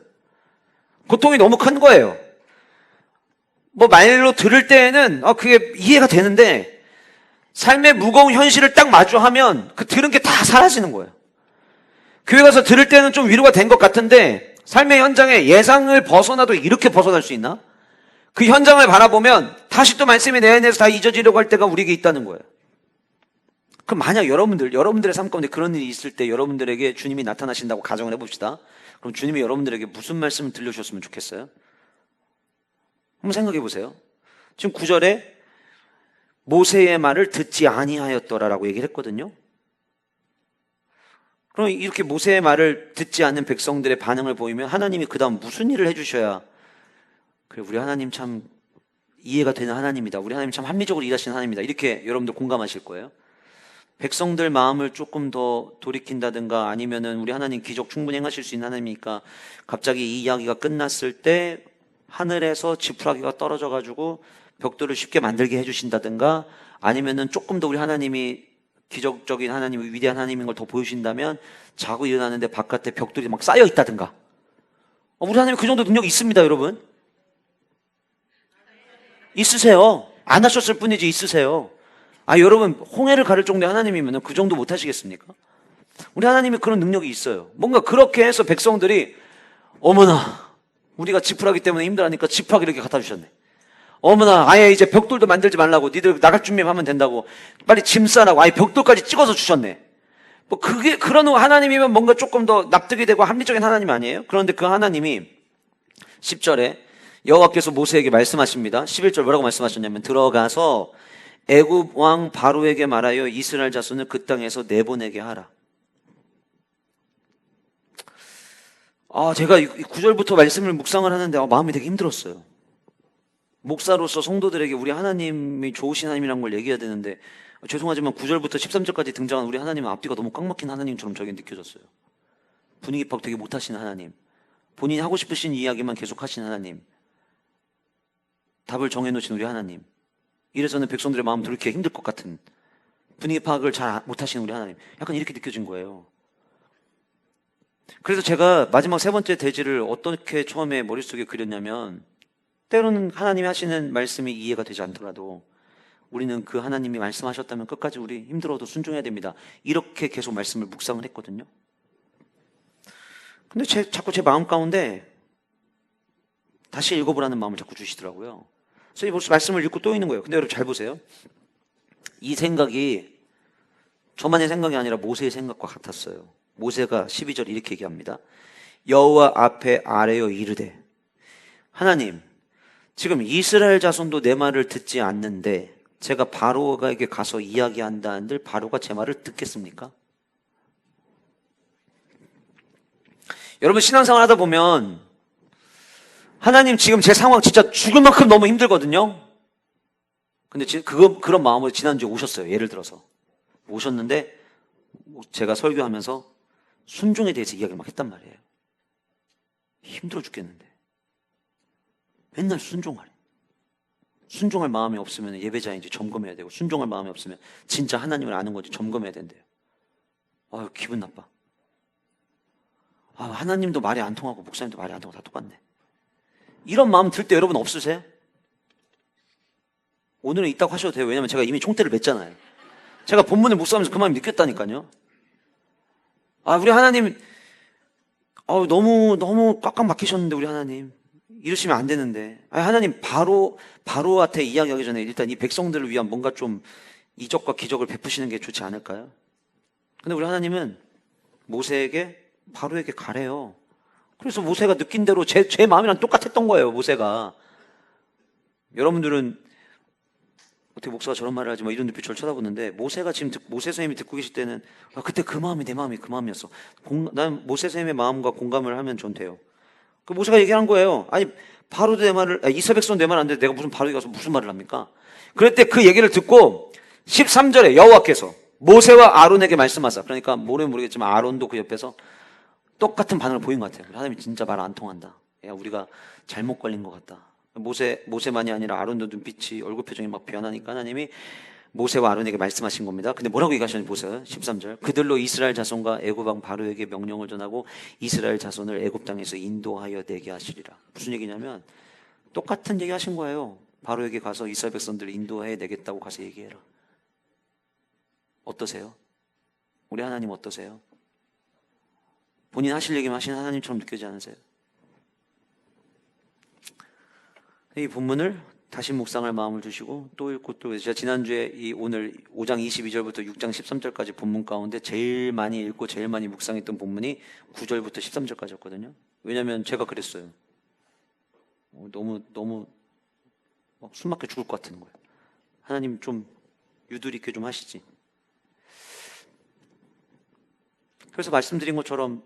고통이 너무 큰 거예요. 뭐 말로 들을 때에는 그게 이해가 되는데 삶의 무거운 현실을 딱 마주하면 그 들은 게 다 사라지는 거예요. 교회 가서 들을 때는 좀 위로가 된 것 같은데 삶의 현장에 예상을 벗어나도 이렇게 벗어날 수 있나? 그 현장을 바라보면 다시 또 말씀이 내 안에서 다 잊어지려고 할 때가 우리에게 있다는 거예요. 그럼 만약 여러분들의 삶 가운데 그런 일이 있을 때 여러분들에게 주님이 나타나신다고 가정을 해봅시다. 그럼 주님이 여러분들에게 무슨 말씀을 들려주셨으면 좋겠어요? 한번 생각해 보세요. 지금 9절에 모세의 말을 듣지 아니하였더라라고 얘기를 했거든요. 그럼 이렇게 모세의 말을 듣지 않는 백성들의 반응을 보이면 하나님이 그 다음 무슨 일을 해주셔야 그래 우리 하나님 참 이해가 되는 하나님이다. 우리 하나님 참 합리적으로 일하시는 하나님이다. 이렇게 여러분들 공감하실 거예요. 백성들 마음을 조금 더 돌이킨다든가 아니면은 우리 하나님 기적 충분히 행하실 수 있는 하나님이니까 갑자기 이 이야기가 끝났을 때 하늘에서 지푸라기가 떨어져 가지고 벽돌을 쉽게 만들게 해주신다든가 아니면은 조금 더 우리 하나님이 기적적인 하나님, 위대한 하나님인 걸 더 보여주신다면 자고 일어나는데 바깥에 벽돌이 막 쌓여 있다든가. 우리 하나님 그 정도 능력이 있습니다, 여러분. 있으세요. 안 하셨을 뿐이지 있으세요. 여러분 홍해를 가를 정도의 하나님이면 그 정도 못 하시겠습니까? 우리 하나님이 그런 능력이 있어요. 뭔가 그렇게 해서 백성들이 어머나 우리가 지푸라기 때문에 힘들어하니까 지푸라기 이렇게 갖다 주셨네. 어머나 아예 이제 벽돌도 만들지 말라고 니들 나갈 준비만 하면 된다고 빨리 짐 싸라고 아예 벽돌까지 찍어서 주셨네. 뭐 그게 그런 하나님이면 뭔가 조금 더 납득이 되고 합리적인 하나님 아니에요? 그런데 그 하나님이 10절에 여호와께서 모세에게 말씀하십니다. 11절 뭐라고 말씀하셨냐면 들어가서 애굽 왕 바로에게 말하여 이스라엘 자손을 그 땅에서 내보내게 하라. 제가 9절부터 말씀을 묵상을 하는데 마음이 되게 힘들었어요. 목사로서 성도들에게 우리 하나님이 좋으신 하나님이라는 걸 얘기해야 되는데 죄송하지만 9절부터 13절까지 등장한 우리 하나님은 앞뒤가 너무 꽉 막힌 하나님처럼 저에게 느껴졌어요. 분위기 파악 되게 못하시는 하나님, 본인이 하고 싶으신 이야기만 계속 하시는 하나님, 답을 정해놓으신 우리 하나님, 이래서는 백성들의 마음 들기 힘들 것 같은 분위기 파악을 잘 못하시는 우리 하나님, 약간 이렇게 느껴진 거예요. 그래서 제가 마지막 세 번째 대지를 어떻게 처음에 머릿속에 그렸냐면 때로는 하나님이 하시는 말씀이 이해가 되지 않더라도 우리는 그 하나님이 말씀하셨다면 끝까지 우리 힘들어도 순종해야 됩니다. 이렇게 계속 말씀을 묵상을 했거든요. 근데 자꾸 제 마음 가운데 다시 읽어보라는 마음을 자꾸 주시더라고요. 그래서 이 말씀을 읽고 또 있는 거예요. 근데 여러분 잘 보세요. 이 생각이 저만의 생각이 아니라 모세의 생각과 같았어요. 모세가 12절 이렇게 얘기합니다. 여호와 앞에 아뢰어 이르되 하나님 지금 이스라엘 자손도 내 말을 듣지 않는데 제가 바로에게 가서 이야기한다 한들 바로가 제 말을 듣겠습니까? 여러분 신앙생활 하다 보면 하나님 지금 제 상황 진짜 죽을 만큼 너무 힘들거든요. 근데 그런 마음으로 지난주에 오셨어요. 예를 들어서 오셨는데 제가 설교하면서 순종에 대해서 이야기를 막 했단 말이에요. 힘들어 죽겠는데 맨날 순종하래. 순종할 마음이 없으면 예배자인지 점검해야 되고 순종할 마음이 없으면 진짜 하나님을 아는 건지 점검해야 된대요. 기분 나빠. 하나님도 말이 안 통하고 목사님도 말이 안 통하고 다 똑같네. 이런 마음 들 때 여러분 없으세요? 오늘은 있다고 하셔도 돼요. 왜냐면 제가 이미 총대를 맸잖아요. 제가 본문을 묵상하면서 그 마음이 느꼈다니까요. 우리 하나님 너무 꽉꽉 막히셨는데 우리 하나님 이러시면 안 되는데 하나님 바로한테 이야기하기 전에 일단 이 백성들을 위한 뭔가 좀 이적과 기적을 베푸시는 게 좋지 않을까요? 근데 우리 하나님은 모세에게 바로에게 가래요. 그래서 모세가 느낀 대로 제 마음이랑 똑같았던 거예요. 모세가. 여러분들은 어떻게 목사가 저런 말을 하지 이런 눈빛 저를 쳐다보는데 모세가 지금 모세 선생님이 듣고 계실 때는 그때 그 마음이 내 마음이 그 마음이었어. 난 모세 선생님의 마음과 공감을 하면 전 돼요. 그 모세가 얘기한 거예요. 바로도 내 말을 이스라엘 백성 내 말 안 되는데 내가 무슨 바로에 가서 무슨 말을 합니까? 그럴 때 그 얘기를 듣고 13절에 여호와께서 모세와 아론에게 말씀하사. 그러니까 모르겠지만 아론도 그 옆에서 똑같은 반응을 보인 것 같아요. 하나님이 진짜 말 안 통한다. 우리가 잘못 걸린 것 같다. 모세만이 아니라 아론도 눈빛이 얼굴 표정이 막 변하니까 하나님이 모세와 아론에게 말씀하신 겁니다. 근데 뭐라고 얘기하셨는지 보세요. 13절. 그들로 이스라엘 자손과 애굽 왕 바로에게 명령을 전하고 이스라엘 자손을 애굽 땅에서 인도하여 내게 하시리라. 무슨 얘기냐면 똑같은 얘기 하신 거예요. 바로에게 가서 이스라엘 백성들을 인도해 내겠다고 가서 얘기해라. 어떠세요? 우리 하나님 어떠세요? 본인 하실 얘기만 하시는 하나님처럼 느껴지지 않으세요? 이 본문을 다시 묵상할 마음을 주시고 또 읽고 또 제가 지난주에 오늘 5장 22절부터 6장 13절까지 본문 가운데 제일 많이 읽고 제일 많이 묵상했던 본문이 9절부터 13절까지였거든요. 왜냐하면 제가 그랬어요. 너무 숨막혀 죽을 것 같은 거예요. 하나님 좀 유도리 있게 좀 하시지. 그래서 말씀드린 것처럼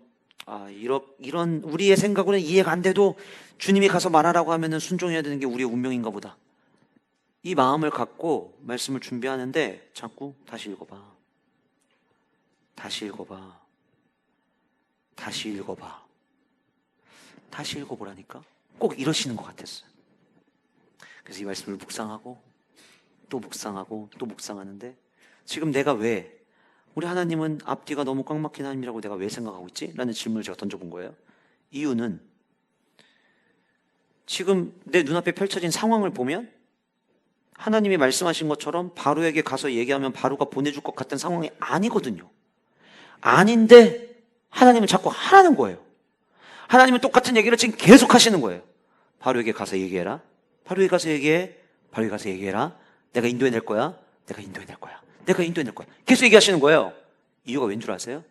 이런 우리의 생각으로는 이해가 안 돼도 주님이 가서 말하라고 하면은 순종해야 되는 게 우리의 운명인가 보다. 이 마음을 갖고 말씀을 준비하는데 자꾸 다시 읽어봐. 다시 읽어봐. 다시 읽어봐. 다시 읽어보라니까. 꼭 이러시는 것 같았어요. 그래서 이 말씀을 묵상하고 또 묵상하고 또 묵상하는데 지금 내가 왜 우리 하나님은 앞뒤가 너무 꽉 막힌 하나님이라고 내가 왜 생각하고 있지? 라는 질문을 제가 던져본 거예요. 이유는 지금 내 눈앞에 펼쳐진 상황을 보면 하나님이 말씀하신 것처럼 바로에게 가서 얘기하면 바로가 보내줄 것 같은 상황이 아니거든요. 아닌데 하나님은 자꾸 하라는 거예요. 하나님은 똑같은 얘기를 지금 계속 하시는 거예요. 바로에게 가서 얘기해라. 바로에게 가서 얘기해. 바로에게 가서 얘기해라. 내가 인도해낼 거야. 내가 인도해낼 거야. 내가 인도해낼 거야. 계속 얘기하시는 거예요. 이유가 왠 줄 아세요?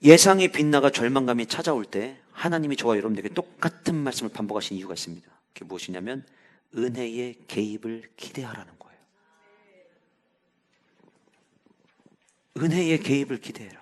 예상이 빗나가 절망감이 찾아올 때 하나님이 저와 여러분들에게 똑같은 말씀을 반복하신 이유가 있습니다. 그게 무엇이냐면 은혜의 개입을 기대하라는 거예요. 은혜의 개입을 기대해라.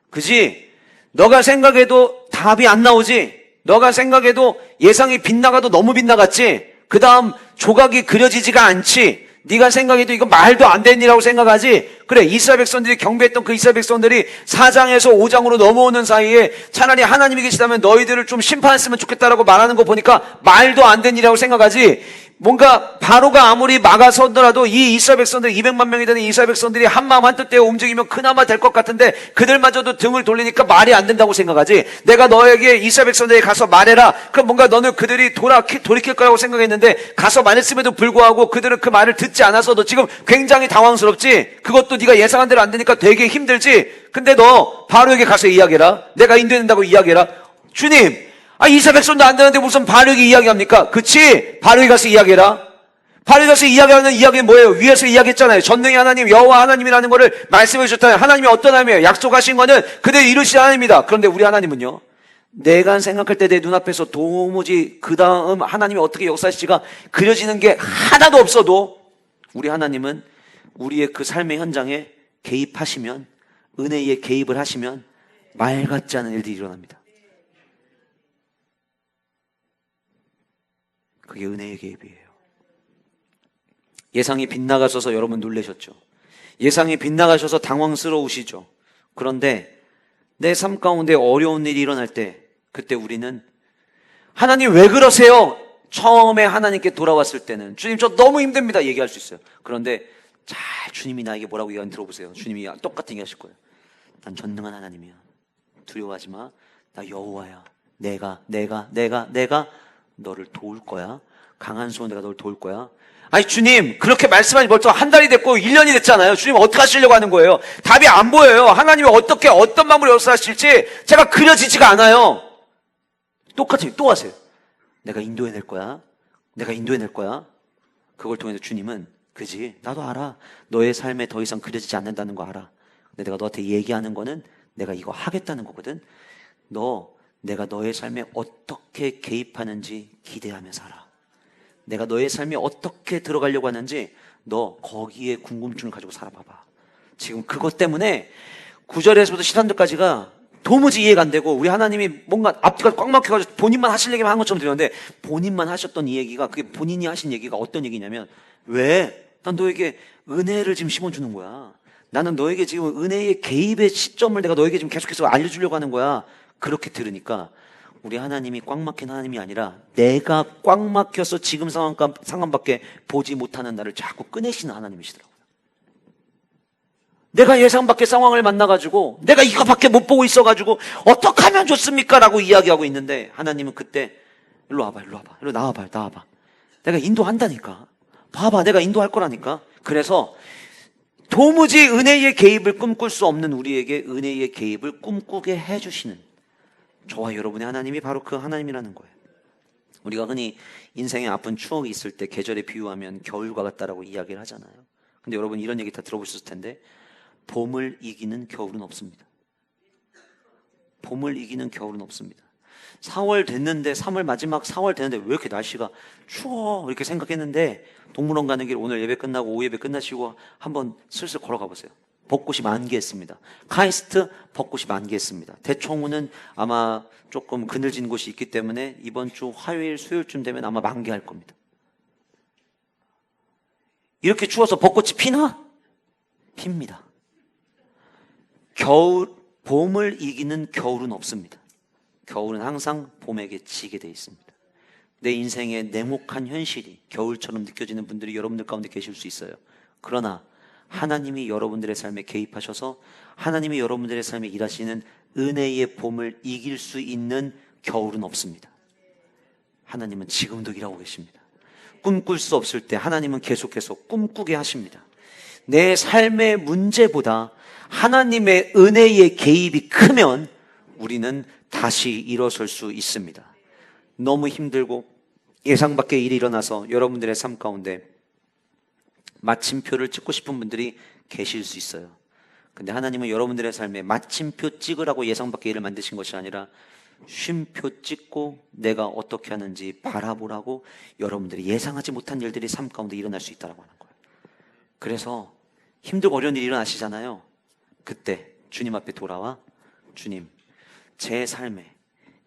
그지? 너가 생각해도 답이 안 나오지? 너가 생각해도 예상이 빗나가도 너무 빗나갔지? 그 다음 조각이 그려지지가 않지? 네가 생각해도 이거 말도 안 되는 일이라고 생각하지? 그래, 이스라엘 백성들이 경배했던 그 이스라엘 백성들이 4장에서 5장으로 넘어오는 사이에 차라리 하나님이 계시다면 너희들을 좀 심판했으면 좋겠다라고 말하는 거 보니까 말도 안 되는 일이라고 생각하지? 뭔가 바로가 아무리 막아서더라도 이 이스라엘 백성들 200만 명이 되는 이스라엘 백성들이 한마음 한뜻되어 움직이면 그나마 될 것 같은데 그들마저도 등을 돌리니까 말이 안 된다고 생각하지. 내가 너에게 이스라엘 백성들에게 가서 말해라. 그럼 뭔가 너는 그들이 돌이킬 거라고 생각했는데 가서 말했음에도 불구하고 그들은 그 말을 듣지 않아서도 지금 굉장히 당황스럽지. 그것도 네가 예상한 대로 안 되니까 되게 힘들지. 근데 너 바로에게 가서 이야기해라. 내가 인도해낸다고 이야기해라. 주님, 이스라엘 백성도 안 되는데 무슨 바로에게 이야기합니까? 그치? 바로에게 가서 이야기해라. 바로에게 가서 이야기하는 이야기는 뭐예요? 위에서 이야기했잖아요. 전능의 하나님, 여호와 하나님이라는 거를 말씀해 주셨잖아요. 하나님이 어떤 하나님이에요? 약속하신 거는 그대로 이루시는 하나님입니다. 그런데 우리 하나님은요, 내가 생각할 때 내 눈앞에서 도무지 그 다음 하나님이 어떻게 역사하실지가 그려지는 게 하나도 없어도 우리 하나님은 우리의 그 삶의 현장에 개입하시면, 은혜에 개입을 하시면 말 같지 않은 일들이 일어납니다. 그게 은혜의 개입이에요. 예상이 빗나가셔서 여러분 놀라셨죠? 예상이 빗나가셔서 당황스러우시죠? 그런데 내 삶 가운데 어려운 일이 일어날 때 그때 우리는 하나님 왜 그러세요? 처음에 하나님께 돌아왔을 때는 주님 저 너무 힘듭니다 얘기할 수 있어요. 그런데 잘 주님이 나에게 뭐라고 얘기하는지 들어보세요. 주님이 똑같은 얘기 하실 거예요. 난 전능한 하나님이야. 두려워하지 마. 나 여호와야. 내가 너를 도울 거야. 강한 손으로 내가 너를 도울 거야. 아니 주님 그렇게 말씀하니 벌써 한 달이 됐고 1년이 됐잖아요. 주님 어떻게 하시려고 하는 거예요? 답이 안 보여요. 하나님이 어떻게 어떤 마음으로 역사하실지 제가 그려지지가 않아요. 똑같이 또 하세요. 내가 인도해낼 거야. 내가 인도해낼 거야. 그걸 통해서 주님은 그지 나도 알아. 너의 삶에 더 이상 그려지지 않는다는 거 알아. 근데 내가 너한테 얘기하는 거는 내가 이거 하겠다는 거거든. 내가 너의 삶에 어떻게 개입하는지 기대하며 살아. 내가 너의 삶에 어떻게 들어가려고 하는지 너 거기에 궁금증을 가지고 살아봐봐. 지금 그것 때문에 9절에서부터 13절까지가 도무지 이해가 안 되고 우리 하나님이 뭔가 앞뒤가 꽉 막혀가지고 본인만 하실 얘기만 한 것처럼 들렸는데 본인만 하셨던 이 얘기가 그게 본인이 하신 얘기가 어떤 얘기냐면 왜? 난 너에게 은혜를 지금 심어주는 거야. 나는 너에게 지금 은혜의 개입의 시점을 내가 너에게 지금 계속해서 알려주려고 하는 거야. 그렇게 들으니까 우리 하나님이 꽉 막힌 하나님이 아니라 내가 꽉 막혀서 지금 상황밖에 보지 못하는 나를 자꾸 꺼내시는 하나님이시더라고요. 내가 예상 밖의 상황을 만나가지고 내가 이거밖에 못 보고 있어가지고 어떻게 하면 좋습니까? 라고 이야기하고 있는데 하나님은 그때 일로 와봐, 일로 와봐, 일로 나와봐. 내가 인도한다니까. 봐봐, 내가 인도할 거라니까. 그래서 도무지 은혜의 개입을 꿈꿀 수 없는 우리에게 은혜의 개입을 꿈꾸게 해주시는 저와 여러분의 하나님이 바로 그 하나님이라는 거예요. 우리가 흔히 인생에 아픈 추억이 있을 때 계절에 비유하면 겨울과 같다라고 이야기를 하잖아요. 근데 여러분 이런 얘기 다 들어보셨을 텐데 봄을 이기는 겨울은 없습니다. 봄을 이기는 겨울은 없습니다. 4월 됐는데 3월 마지막 4월 됐는데 왜 이렇게 날씨가 추워 이렇게 생각했는데 동물원 가는 길 오늘 예배 끝나고 오후 예배 끝나시고 한번 슬슬 걸어가 보세요. 벚꽃이 만개했습니다. 카이스트 벚꽃이 만개했습니다. 대청호는 아마 조금 그늘진 곳이 있기 때문에 이번 주 화요일 수요일쯤 되면 아마 만개할 겁니다. 이렇게 추워서 벚꽃이 피나? 핍니다. 봄을 이기는 겨울은 없습니다. 겨울은 항상 봄에게 지게 돼 있습니다. 내 인생의 냉혹한 현실이 겨울처럼 느껴지는 분들이 여러분들 가운데 계실 수 있어요. 그러나 하나님이 여러분들의 삶에 개입하셔서 하나님이 여러분들의 삶에 일하시는 은혜의 봄을 이길 수 있는 겨울은 없습니다. 하나님은 지금도 일하고 계십니다. 꿈꿀 수 없을 때 하나님은 계속해서 꿈꾸게 하십니다. 내 삶의 문제보다 하나님의 은혜의 개입이 크면 우리는 다시 일어설 수 있습니다. 너무 힘들고 예상 밖의 일이 일어나서 여러분들의 삶 가운데 마침표를 찍고 싶은 분들이 계실 수 있어요. 근데 하나님은 여러분들의 삶에 마침표 찍으라고 예상 밖의 일을 만드신 것이 아니라 쉼표 찍고 내가 어떻게 하는지 바라보라고 여러분들이 예상하지 못한 일들이 삶 가운데 일어날 수 있다고 하는 거예요. 그래서 힘들고 어려운 일이 일어나시잖아요. 그때 주님 앞에 돌아와 주님, 제 삶에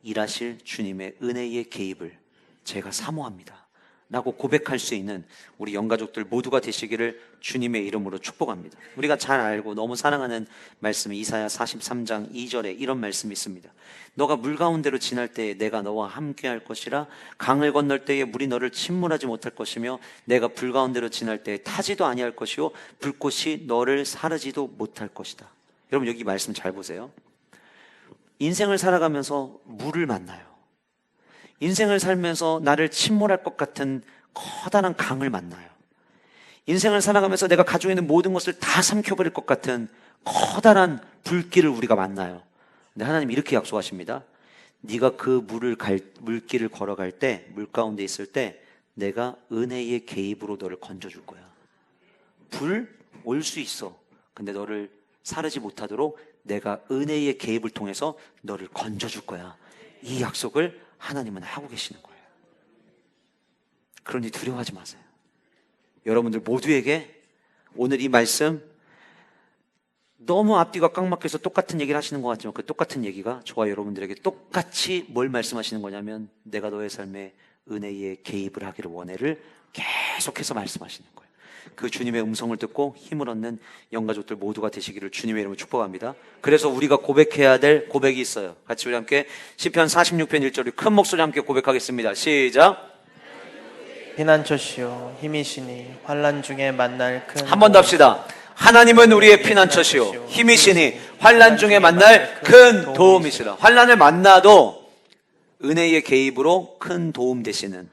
일하실 주님의 은혜의 개입을 제가 사모합니다 라고 고백할 수 있는 우리 영가족들 모두가 되시기를 주님의 이름으로 축복합니다. 우리가 잘 알고 너무 사랑하는 말씀이 이사야 43장 2절에 이런 말씀이 있습니다. 너가 물 가운데로 지날 때에 내가 너와 함께 할 것이라 강을 건널 때에 물이 너를 침몰하지 못할 것이며 내가 불 가운데로 지날 때에 타지도 아니할 것이요 불꽃이 너를 사르지도 못할 것이다. 여러분 여기 말씀 잘 보세요. 인생을 살아가면서 물을 만나요. 인생을 살면서 나를 침몰할 것 같은 커다란 강을 만나요. 인생을 살아가면서 내가 가지고 있는 모든 것을 다 삼켜버릴 것 같은 커다란 불길을 우리가 만나요. 근데 하나님 이렇게 약속하십니다. 네가 그 물길을 걸어갈 때, 물 가운데 있을 때 내가 은혜의 개입으로 너를 건져줄 거야. 불 올 수 있어. 근데 너를 사르지 못하도록 내가 은혜의 개입을 통해서 너를 건져줄 거야. 이 약속을 하나님은 하고 계시는 거예요. 그러니 두려워하지 마세요. 여러분들 모두에게 오늘 이 말씀 너무 앞뒤가 꽉 막혀서 똑같은 얘기를 하시는 것 같지만 그 똑같은 얘기가 저와 여러분들에게 똑같이 뭘 말씀하시는 거냐면 내가 너의 삶에 은혜의 개입을 하기를 원해를 계속해서 말씀하시는 거예요. 그 주님의 음성을 듣고 힘을 얻는 영가족들 모두가 되시기를 주님의 이름으로 축복합니다. 그래서 우리가 고백해야 될 고백이 있어요. 같이 우리 함께 시편 46편 1절 큰 목소리 함께 고백하겠습니다. 시작. 피난처시요 힘이시니 환난 중에 만날 큰 한 번 더 합시다. 하나님은 우리의 피난처시요 힘이시니 환난 중에 만날 큰 도움이시라. 환난을 만나도 은혜의 개입으로 큰 도움 되시는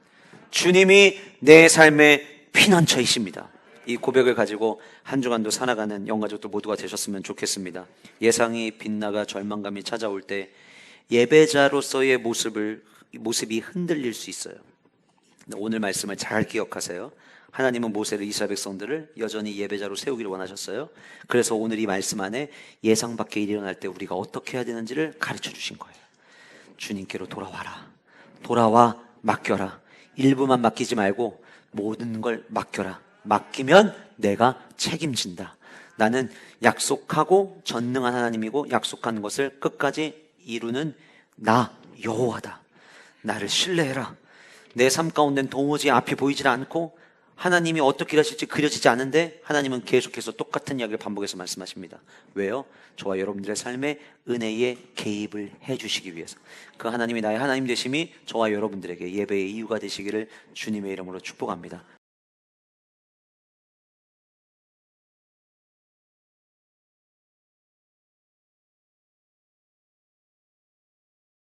주님이 내 삶의 피난처이십니다. 이 고백을 가지고 한 주간도 살아가는 영가족들 모두가 되셨으면 좋겠습니다. 예상이 빗나가 절망감이 찾아올 때 예배자로서의 모습이 흔들릴 수 있어요. 오늘 말씀을 잘 기억하세요. 하나님은 모세를 이스라엘 백성들을 여전히 예배자로 세우기를 원하셨어요. 그래서 오늘 이 말씀 안에 예상 밖의 일이 일어날 때 우리가 어떻게 해야 되는지를 가르쳐 주신 거예요. 주님께로 돌아와라. 돌아와 맡겨라. 일부만 맡기지 말고 모든 걸 맡겨라. 맡기면 내가 책임진다. 나는 약속하고 전능한 하나님이고 약속한 것을 끝까지 이루는 나 여호와다. 나를 신뢰해라. 내 삶 가운데는 도무지 앞이 보이질 않고 하나님이 어떻게 하실지 그려지지 않은데 하나님은 계속해서 똑같은 이야기를 반복해서 말씀하십니다. 왜요? 저와 여러분들의 삶에 은혜의 개입을 해주시기 위해서. 그 하나님이 나의 하나님 되심이 저와 여러분들에게 예배의 이유가 되시기를 주님의 이름으로 축복합니다.